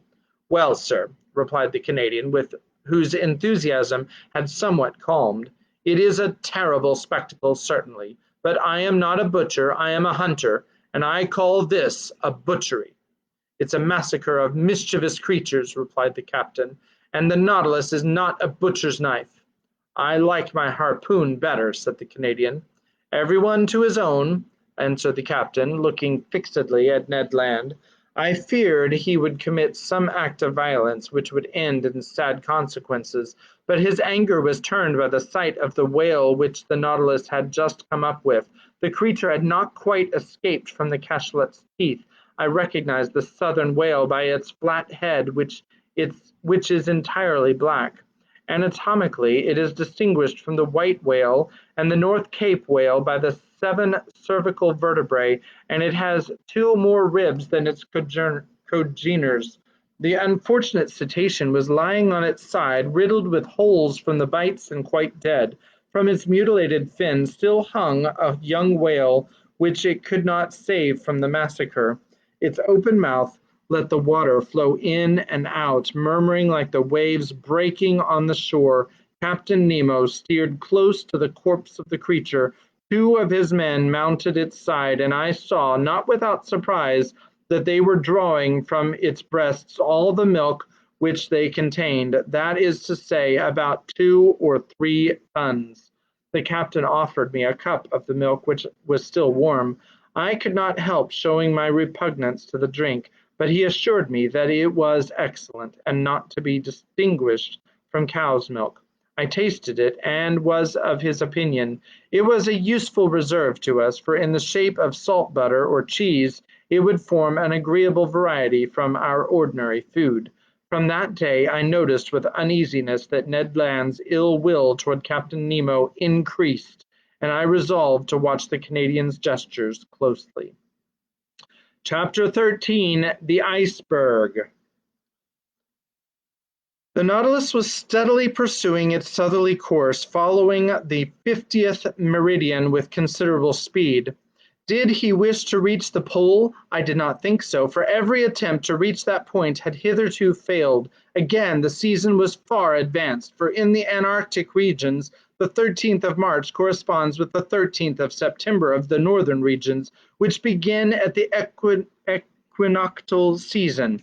"Well, sir," replied the Canadian, with whose enthusiasm had somewhat calmed. "It is a terrible spectacle, certainly, but I am not a butcher, I am a hunter, and I call this a butchery." "It's a massacre of mischievous creatures," replied the captain, "and the Nautilus is not a butcher's knife." "I like my harpoon better," said the Canadian. "Everyone to his own," answered the captain, looking fixedly at Ned Land. I feared he would commit some act of violence which would end in sad consequences, but his anger was turned by the sight of the whale which the Nautilus had just come up with. The creature had not quite escaped from the cachalot's teeth. I recognized the southern whale by its flat head, which is entirely black. Anatomically, it is distinguished from the white whale and the North Cape whale by the 7 cervical vertebrae, and it has 2 more ribs than its congeners. The unfortunate cetacean was lying on its side, riddled with holes from the bites and quite dead. From its mutilated fin still hung a young whale, which it could not save from the massacre. Its open mouth let the water flow in and out, murmuring like the waves breaking on the shore. Captain Nemo steered close to the corpse of the creature. 2 of his men mounted its side, and I saw, not without surprise, that they were drawing from its breasts all the milk which they contained, that is to say, about 2 or 3 tons. The captain offered me a cup of the milk, which was still warm. I could not help showing my repugnance to the drink, but he assured me that it was excellent, and not to be distinguished from cow's milk. I tasted it, and was of his opinion. It was a useful reserve to us, for in the shape of salt butter or cheese, it would form an agreeable variety from our ordinary food. From that day I noticed with uneasiness that Ned Land's ill will toward Captain Nemo increased, and I resolved to watch the Canadian's gestures closely. Chapter 13, The Iceberg. The Nautilus was steadily pursuing its southerly course, following the 50th meridian with considerable speed. Did he wish to reach the pole? I did not think so, for every attempt to reach that point had hitherto failed. Again, the season was far advanced, for in the Antarctic regions, the 13th of March corresponds with the 13th of September of the northern regions, which begin at the equinoctial season.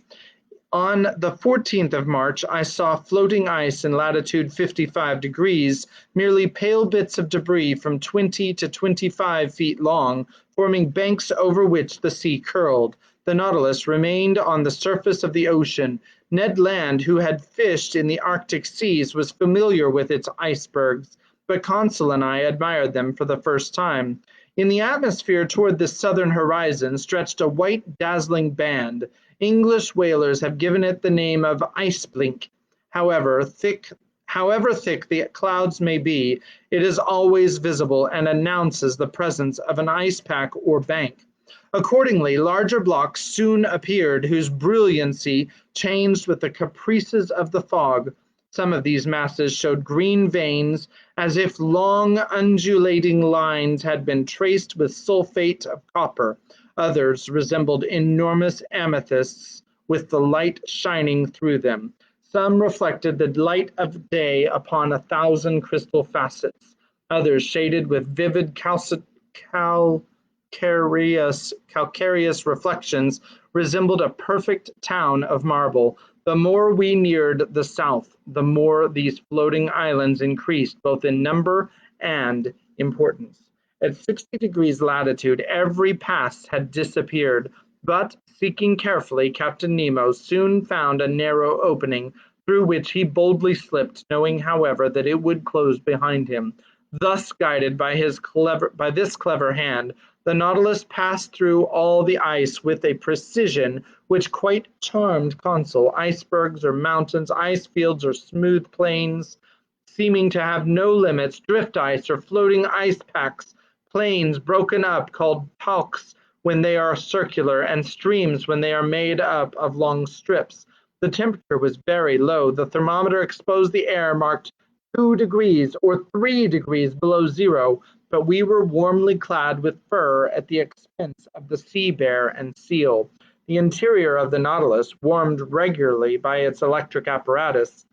On the 14th of March, I saw floating ice in latitude 55 degrees, merely pale bits of debris from 20 to 25 feet long, forming banks over which the sea curled. The Nautilus remained on the surface of the ocean. Ned Land, who had fished in the Arctic seas, was familiar with its icebergs, but Conseil and I admired them for the first time. In the atmosphere toward the southern horizon stretched a white dazzling band. English whalers have given it the name of ice blink. However thick the clouds may be, it is always visible and announces the presence of an ice pack or bank. Accordingly, larger blocks soon appeared, whose brilliancy changed with the caprices of the fog. Some of these masses showed green veins, as if long undulating lines had been traced with sulphate of copper. Others resembled enormous amethysts with the light shining through them. Some reflected the light of day upon 1,000 crystal facets. Others, shaded with vivid calcareous reflections, resembled a perfect town of marble. The more we neared the south, the more these floating islands increased, both in number and importance. At 60 degrees latitude, every pass had disappeared, but, seeking carefully, Captain Nemo soon found a narrow opening, through which he boldly slipped, knowing, however, that it would close behind him. Thus guided by this clever hand, the Nautilus passed through all the ice with a precision which quite charmed Conseil. Icebergs or mountains, ice fields or smooth plains, seeming to have no limits, drift ice or floating ice packs, plains broken up called palks when they are circular, and streams when they are made up of long strips. The temperature was very low. The thermometer exposed the air marked 2 degrees or 3 degrees below zero, but we were warmly clad with fur at the expense of the sea bear and seal. The interior of the Nautilus, warmed regularly by its electric apparatus,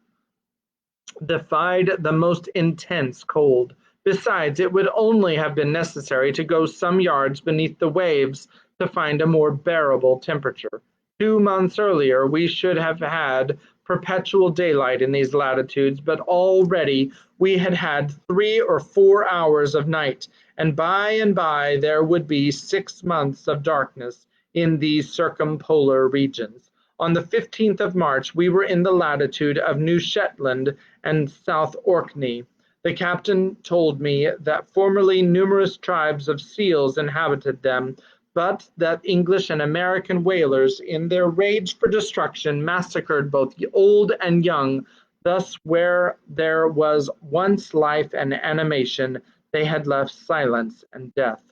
defied the most intense cold. Besides, it would only have been necessary to go some yards beneath the waves to find a more bearable temperature. 2 months earlier, we should have had perpetual daylight in these latitudes, but already we had had 3 or 4 hours of night, and by there would be 6 months of darkness in these circumpolar regions. On the 15th of March, we were in the latitude of New Shetland and South Orkney. The captain told me that formerly numerous tribes of seals inhabited them, but that English and American whalers, in their rage for destruction, massacred both old and young. Thus, where there was once life and animation, they had left silence and death.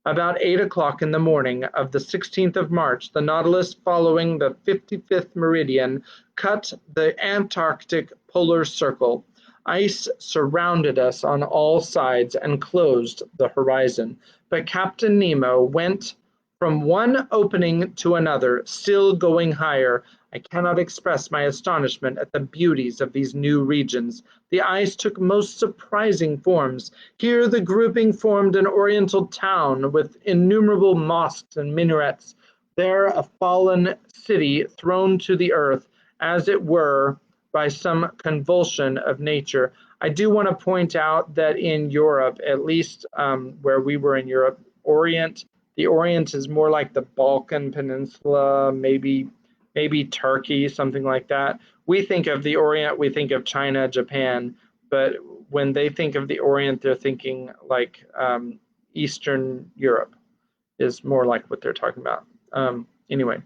About 8 o'clock in the morning of the 16th of March, the Nautilus, following the 55th meridian, cut the Antarctic polar circle. Ice surrounded us on all sides and closed the horizon. But Captain Nemo went from one opening to another, still going higher. I cannot express my astonishment at the beauties of these new regions. The ice took most surprising forms. Here the grouping formed an oriental town with innumerable mosques and minarets. There a fallen city thrown to the earth, as it were, by some convulsion of nature. I do want to point out that in Europe, at least where we were in Europe, the Orient is more like the Balkan Peninsula, maybe Turkey, something like that. We think of the Orient, we think of China, Japan, but when they think of the Orient, they're thinking like Eastern Europe is more like what they're talking about. Anyway,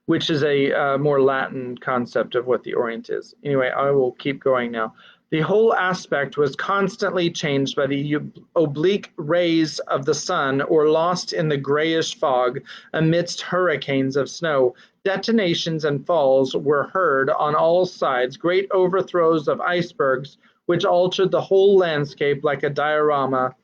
which is a more Latin concept of what the Orient is. Anyway, I will keep going now. The whole aspect was constantly changed by the oblique rays of the sun, or lost in the grayish fog amidst hurricanes of snow. Detonations and falls were heard on all sides, great overthrows of icebergs, which altered the whole landscape like a diorama.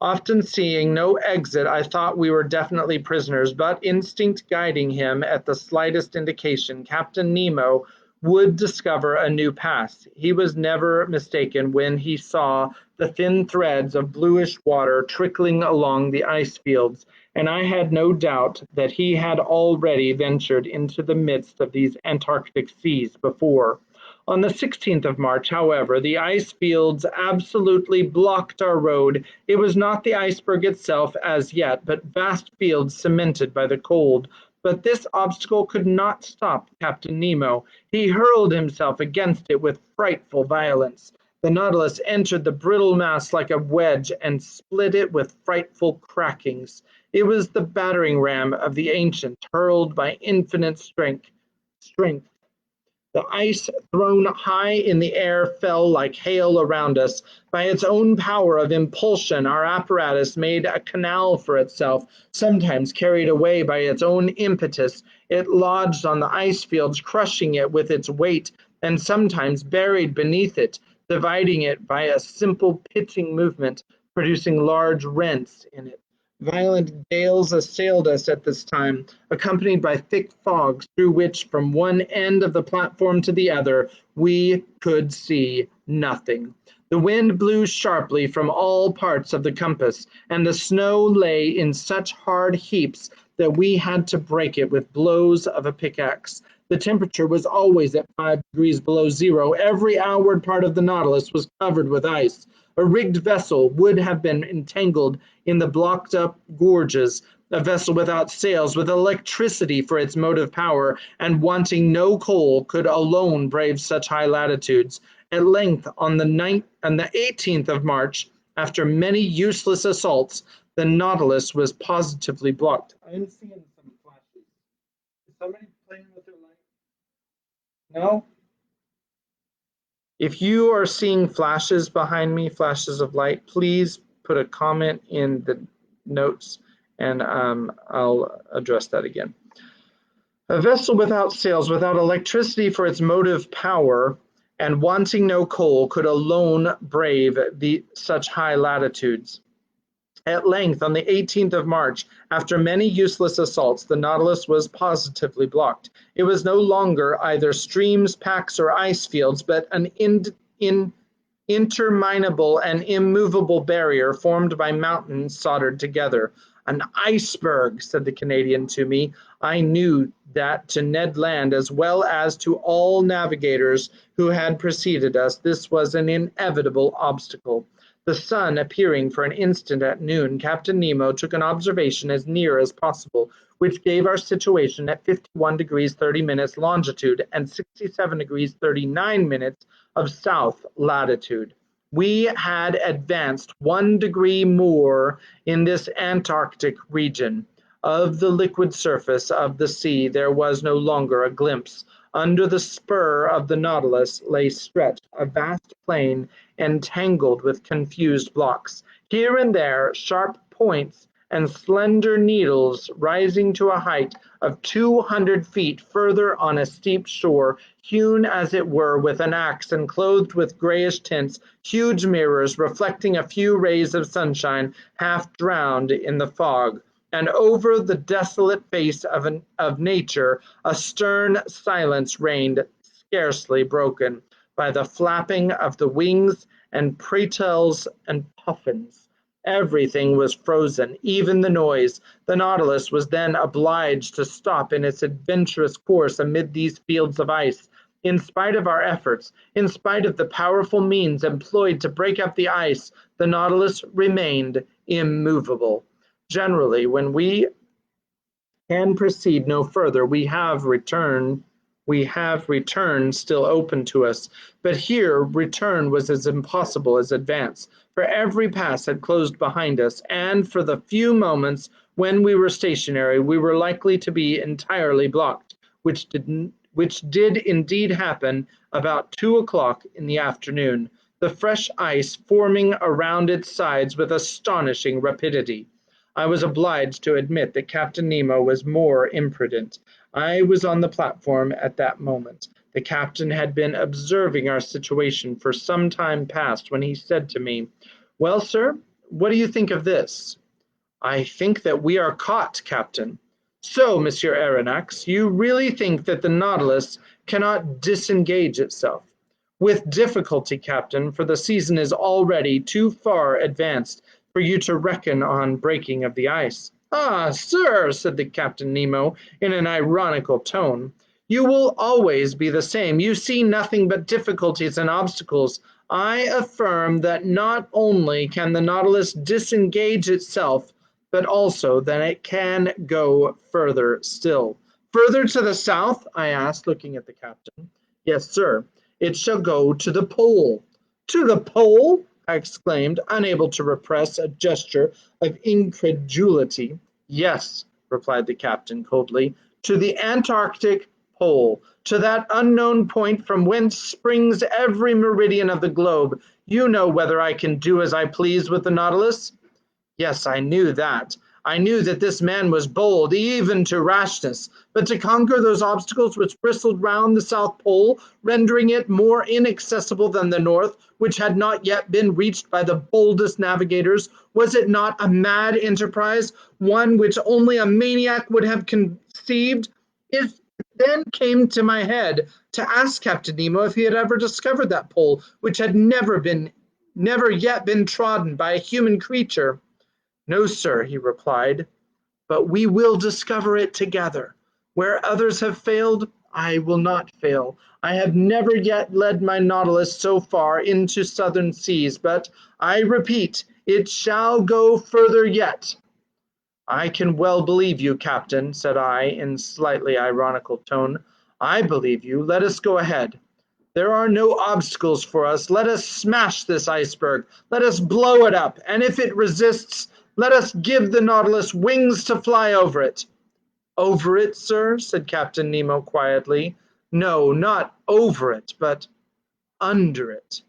Often seeing no exit, I thought we were definitely prisoners, but instinct guiding him at the slightest indication, Captain Nemo would discover a new path. He was never mistaken when he saw the thin threads of bluish water trickling along the ice fields, and I had no doubt that he had already ventured into the midst of these Antarctic seas before. On the 16th of March, however, the ice fields absolutely blocked our road. It was not the iceberg itself as yet, but vast fields cemented by the cold. But this obstacle could not stop Captain Nemo. He hurled himself against it with frightful violence. The Nautilus entered the brittle mass like a wedge and split it with frightful crackings. It was the battering ram of the ancients, hurled by infinite strength. The ice, thrown high in the air, fell like hail around us. By its own power of impulsion, our apparatus made a canal for itself. Sometimes carried away by its own impetus, it lodged on the ice fields, crushing it with its weight, and sometimes buried beneath it, dividing it by a simple pitching movement, producing large rents in it. Violent gales assailed us at this time, accompanied by thick fogs through which, from one end of the platform to the other, we could see nothing. The wind blew sharply from all parts of the compass, and the snow lay in such hard heaps that we had to break it with blows of a pickaxe. The temperature was always at 5 degrees below zero. Every outward part of the Nautilus was covered with ice. A rigged vessel would have been entangled in the blocked-up gorges, a vessel without sails, with electricity for its motive power, and wanting no coal, could alone brave such high latitudes. At length, on the 18th of March, after many useless assaults, the Nautilus was positively blocked. I'm seeing some flashes. Is somebody playing with their light? No? If you are seeing flashes behind me, flashes of light, please put a comment in the notes and I'll address that again. A vessel without sails, without electricity for its motive power, and wanting no coal, could alone brave such high latitudes. At length, on the 18th of March, after many useless assaults, the Nautilus was positively blocked. It was no longer either streams, packs, or ice fields, but an interminable and immovable barrier formed by mountains soldered together. An iceberg, said the Canadian to me. I knew that to Ned Land, as well as to all navigators who had preceded us, this was an inevitable obstacle. The sun appearing for an instant at noon, Captain Nemo took an observation as near as possible, which gave our situation at 51 degrees 30 minutes longitude and 67 degrees 39 minutes of south latitude. We had advanced 1 degree more in this Antarctic region. Of the liquid surface of the sea there was no longer a glimpse. Under the spur of the Nautilus lay stretched a vast plain entangled with confused blocks. Here and there, sharp points and slender needles rising to a height of 200 feet further on a steep shore, hewn as it were with an axe and clothed with grayish tints, huge mirrors reflecting a few rays of sunshine, half drowned in the fog. And over the desolate face of nature, a stern silence reigned, scarcely broken by the flapping of the wings and pretels and puffins. Everything was frozen, even the noise. The Nautilus was then obliged to stop in its adventurous course amid these fields of ice. In spite of our efforts, in spite of the powerful means employed to break up the ice, the Nautilus remained immovable. Generally, when we can proceed no further, we have return still open to us, but here return was as impossible as advance, for every pass had closed behind us, and for the few moments when we were stationary, we were likely to be entirely blocked, which did indeed happen about 2 o'clock in the afternoon, the fresh ice forming around its sides with astonishing rapidity. I was obliged to admit that Captain Nemo was more imprudent. I was on the platform at that moment. The captain had been observing our situation for some time past when he said to me, "Well, sir, what do you think of this?" "I think that we are caught, Captain." "So, Monsieur Aronnax, you really think that the Nautilus cannot disengage itself?" "With difficulty, Captain, for the season is already too far advanced for you to reckon on breaking of the ice." "Ah, sir," said the Captain Nemo in an ironical tone, "you will always be the same. You see nothing but difficulties and obstacles. I affirm that not only can the Nautilus disengage itself, but also that it can go further still." "Further to the south?" I asked, looking at the captain. "Yes, sir. It shall go to the pole." "To the pole?" I exclaimed, unable to repress a gesture of incredulity. "Yes," replied the captain coldly, "to the Antarctic pole, to that unknown point from whence springs every meridian of the globe. You know whether I can do as I please with the Nautilus?" Yes, I knew that. I knew that this man was bold, even to rashness, but to conquer those obstacles which bristled round the South Pole, rendering it more inaccessible than the North, which had not yet been reached by the boldest navigators, was it not a mad enterprise, one which only a maniac would have conceived? It then came to my head to ask Captain Nemo if he had ever discovered that pole, which had never yet been trodden by a human creature. "No, sir," he replied, "but we will discover it together. Where others have failed, I will not fail. I have never yet led my Nautilus so far into southern seas, but I repeat, it shall go further yet. I can well believe you, Captain, said I, in slightly ironical tone. I believe you. Let us go ahead. There are no obstacles for us. Let us smash this iceberg. Let us blow it up. And if it resists, let us give the Nautilus wings to fly over it. Over it, sir? Said Captain Nemo quietly. No, not over it, but under it.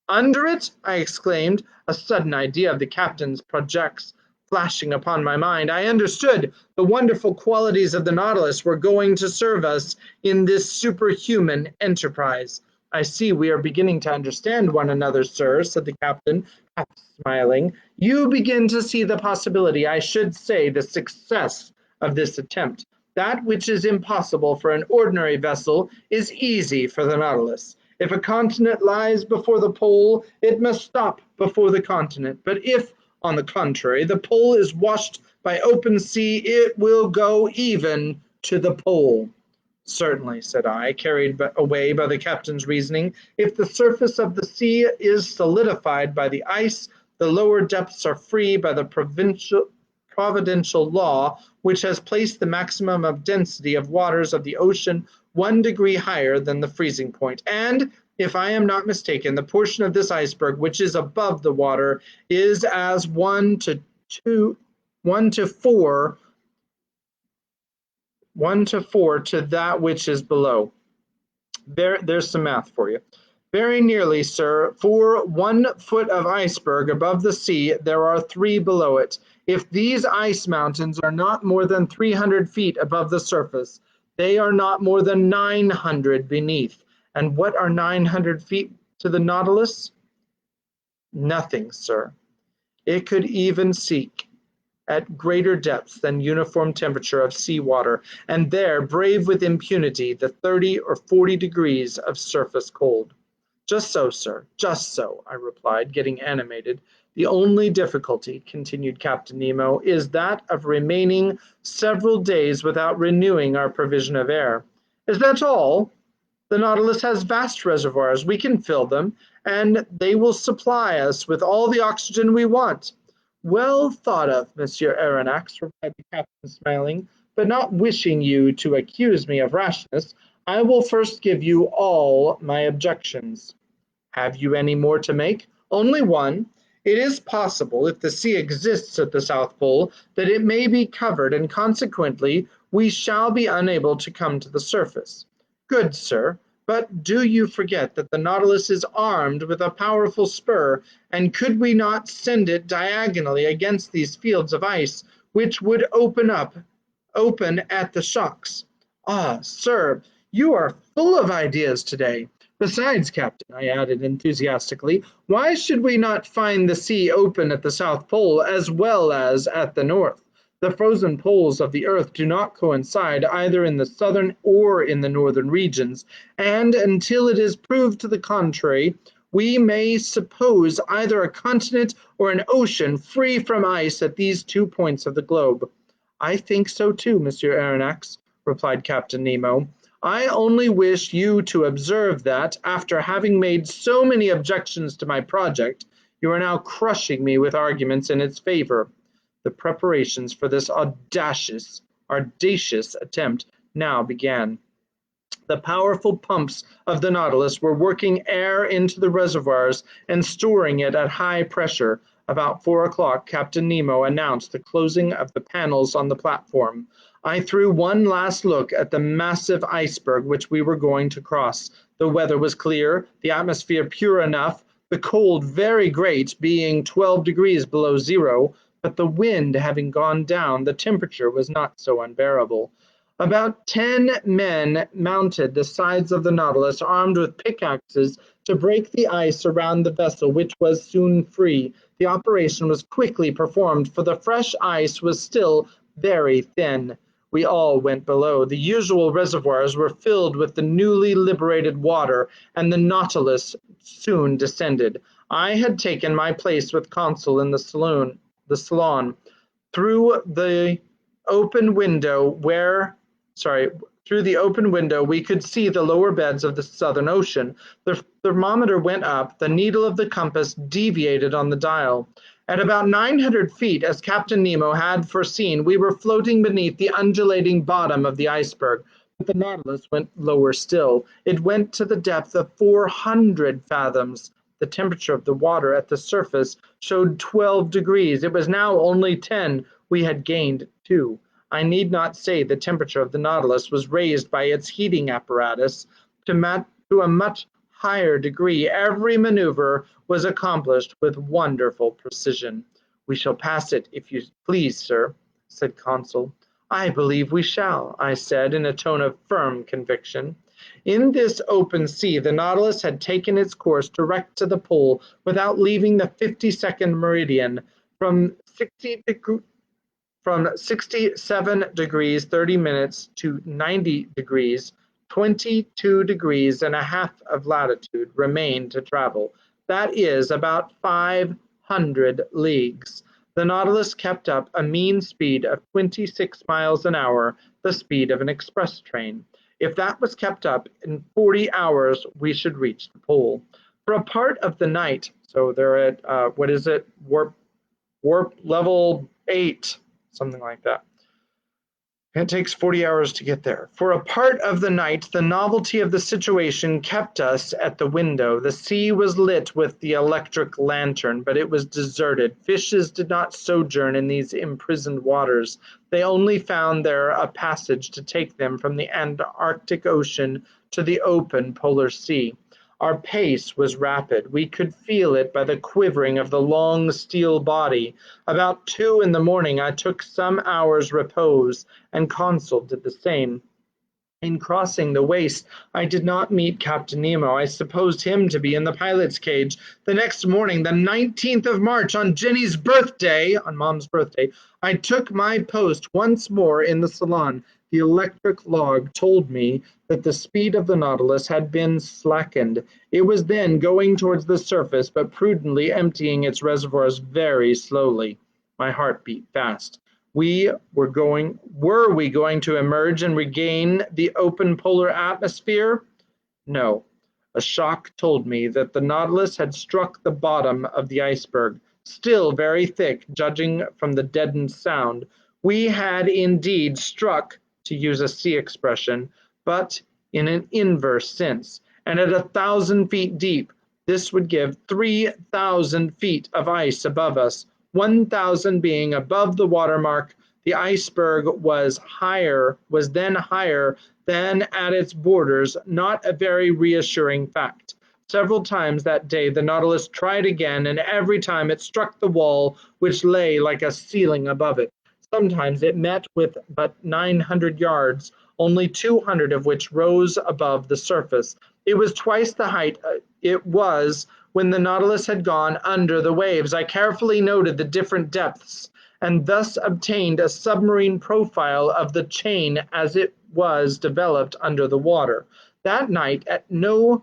Under it? I exclaimed, a sudden idea of the captain's projects flashing upon my mind. I understood the wonderful qualities of the Nautilus were going to serve us in this superhuman enterprise. I see we are beginning to understand one another, sir, said the captain, half smiling. You begin to see the possibility, I should say the success of this attempt. That which is impossible for an ordinary vessel is easy for the Nautilus. If a continent lies before the pole, it must stop before the continent. But if, on the contrary, the pole is washed by open sea, it will go even to the pole. Certainly, said I, carried away by the captain's reasoning. If the surface of the sea is solidified by the ice, the lower depths are free by the providential law which has placed the maximum of density of waters of the ocean 1 degree higher than the freezing point. And, if I am not mistaken, the portion of this iceberg which is above the water is as 1 to 4 to that which is below. There's some math for you. Very nearly, sir. For 1 foot of iceberg above the sea, there are 3 below it. If these ice mountains are not more than 300 feet above the surface, they are not more than 900 beneath. And what are 900 feet to the Nautilus? Nothing, sir. It could even seek at greater depths than uniform temperature of seawater, and there brave with impunity the 30 or 40 degrees of surface cold. Just so, sir, just so, I replied, getting animated. The only difficulty, continued Captain Nemo, is that of remaining several days without renewing our provision of air. Is that all? The Nautilus has vast reservoirs. We can fill them, and they will supply us with all the oxygen we want. Well thought of, Monsieur Aronnax, replied the captain, smiling, but not wishing you to accuse me of rashness, I will first give you all my objections. Have you any more to make? Only one. It is possible, if the sea exists at the South Pole, that it may be covered, and consequently we shall be unable to come to the surface. Good, sir. But do you forget that the Nautilus is armed with a powerful spur, and could we not send it diagonally against these fields of ice, which would open at the shocks? Ah, sir, you are full of ideas today. Besides, Captain, I added enthusiastically, why should we not find the sea open at the South Pole as well as at the North? The frozen poles of the earth do not coincide either in the southern or in the northern regions, and until it is proved to the contrary, we may suppose either a continent or an ocean free from ice at these 2 points of the globe. I think so too, Monsieur Aronnax, replied Captain Nemo. I only wish you to observe that, after having made so many objections to my project, you are now crushing me with arguments in its favor. The preparations for this audacious attempt now began. The powerful pumps of the Nautilus were working air into the reservoirs and storing it at high pressure. About 4 o'clock, Captain Nemo announced the closing of the panels on the platform. I threw one last look at the massive iceberg which we were going to cross. The weather was clear, the atmosphere pure enough, the cold very great, being 12 degrees below zero, but the wind having gone down, the temperature was not so unbearable. About 10 men mounted the sides of the Nautilus, armed with pickaxes, to break the ice around the vessel, which was soon free. The operation was quickly performed, for the fresh ice was still very thin. We all went below. The usual reservoirs were filled with the newly liberated water, and the Nautilus soon descended. I had taken my place with Consul in the salon. Through the open window Through the open window, we could see the lower beds of the Southern Ocean. The thermometer went up. The needle of the compass deviated on the dial. At about 900 feet, as Captain Nemo had foreseen, we were floating beneath the undulating bottom of the iceberg. But the Nautilus went lower still. It went to the depth of 400 fathoms. The temperature of the water at the surface showed 12 degrees. It was now only 10. We had gained 2. I need not say the temperature of the Nautilus was raised by its heating apparatus to a much higher degree. Every maneuver was accomplished with wonderful precision. "We shall pass it, if you please, sir," said Conseil. "I believe we shall," I said in a tone of firm conviction. In this open sea, the Nautilus had taken its course direct to the pole without leaving the 52nd meridian. From 67 degrees 30 minutes to 90 degrees, 22 degrees and a half of latitude remained to travel. That is about 500 leagues. The Nautilus kept up a mean speed of 26 miles an hour, the speed of an express train. If that was kept up, in 40 hours we should reach the pole. For a part of the night, so they're at, warp level 8, something like that. It takes 40 hours to get there. For a part of the night, the novelty of the situation kept us at the window. The sea was lit with the electric lantern, but it was deserted. Fishes did not sojourn in these imprisoned waters. They only found there a passage to take them from the Antarctic Ocean to the open polar sea. Our pace was rapid. We could feel it by the quivering of the long steel body. About 2 in the morning, I took some hours' repose, and Conseil did the same. In crossing the waist, I did not meet Captain Nemo. I supposed him to be in the pilot's cage. The next morning, the 19th of March, on Jenny's birthday, on Mom's birthday, I took my post once more in the salon. The electric log told me that the speed of the Nautilus had been slackened. It was then going towards the surface, but prudently emptying its reservoirs very slowly. My heart beat fast. Were we going to emerge and regain the open polar atmosphere? No. A shock told me that the Nautilus had struck the bottom of the iceberg, still very thick, judging from the deadened sound. We had indeed struck, to use a sea expression, but in an inverse sense, and at 1,000 feet deep. This would give 3,000 feet of ice above us, 1,000 being above the watermark. The iceberg was then higher than at its borders, not a very reassuring fact. Several times that day the Nautilus tried again, and every time it struck the wall, which lay like a ceiling above it. Sometimes it met with but 900 yards, only 200 of which rose above the surface. It was twice the height it was when the Nautilus had gone under the waves. I carefully noted the different depths, and thus obtained a submarine profile of the chain as it was developed under the water. That night, no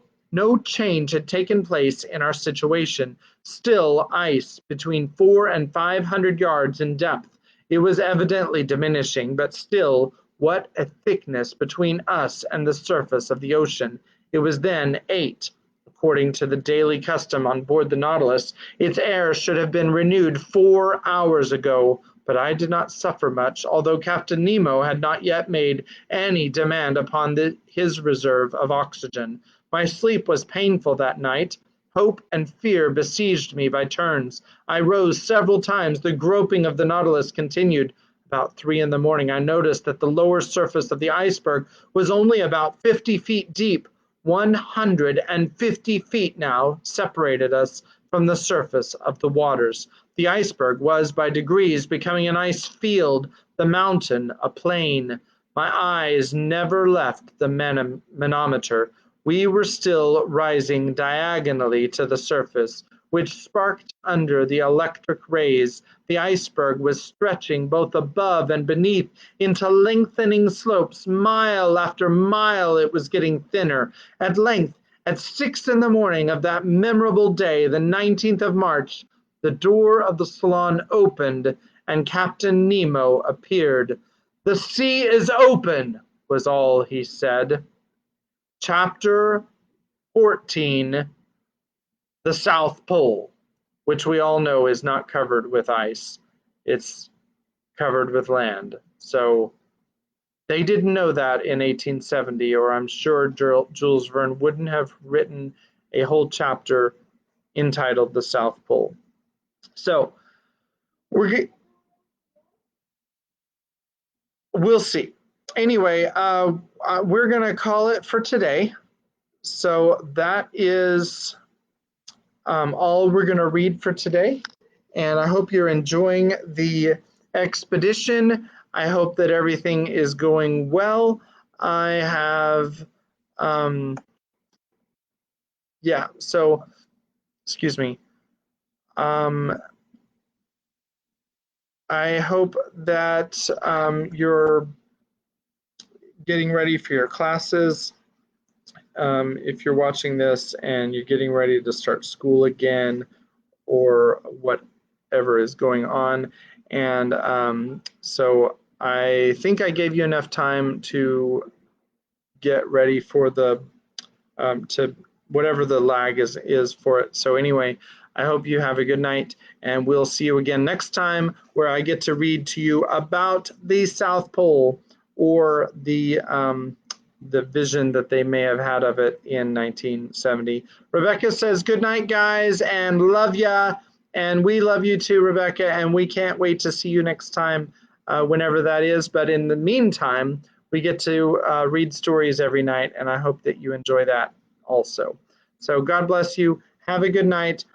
change had taken place in our situation. Still ice between 400 and 500 yards in depth. It was evidently diminishing, but still, what a thickness between us and the surface of the ocean. It was then 8. According to the daily custom on board the Nautilus, its air should have been renewed 4 hours ago, but I did not suffer much, although Captain Nemo had not yet made any demand upon his reserve of oxygen. My sleep was painful that night. Hope and fear besieged me by turns. I rose several times. The groping of the Nautilus continued. About 3 in the morning, I noticed that the lower surface of the iceberg was only about 50 feet deep. 150 feet now separated us from the surface of the waters. The iceberg was by degrees becoming an ice field, the mountain a plain. My eyes never left the manometer. We were still rising diagonally to the surface, which sparkled under the electric rays. The iceberg was stretching both above and beneath into lengthening slopes. Mile after mile it was getting thinner. At length, at 6 in the morning of that memorable day, the 19th of March, the door of the salon opened and Captain Nemo appeared. "The sea is open!" was all he said. Chapter 14, the South Pole, which we all know is not covered with ice. It's covered with land. So they didn't know that in 1870, or I'm sure Jules Verne wouldn't have written a whole chapter entitled The South Pole. So we'll see. Anyway, we're going to call it for today. So that is all we're going to read for today. And I hope you're enjoying the expedition. I hope that everything is going well. I have, excuse me. I hope that you're getting ready for your classes. If you're watching this and you're getting ready to start school again, or whatever is going on. And so I think I gave you enough time to get ready for the to whatever the lag is for it. So anyway, I hope you have a good night, and we'll see you again next time, where I get to read to you about the South Pole, or the vision that they may have had of it in 1970. Rebecca says, good night, guys, and love ya. And we love you too, Rebecca, and we can't wait to see you next time, whenever that is. But in the meantime, we get to read stories every night, and I hope that you enjoy that also. So God bless you. Have a good night.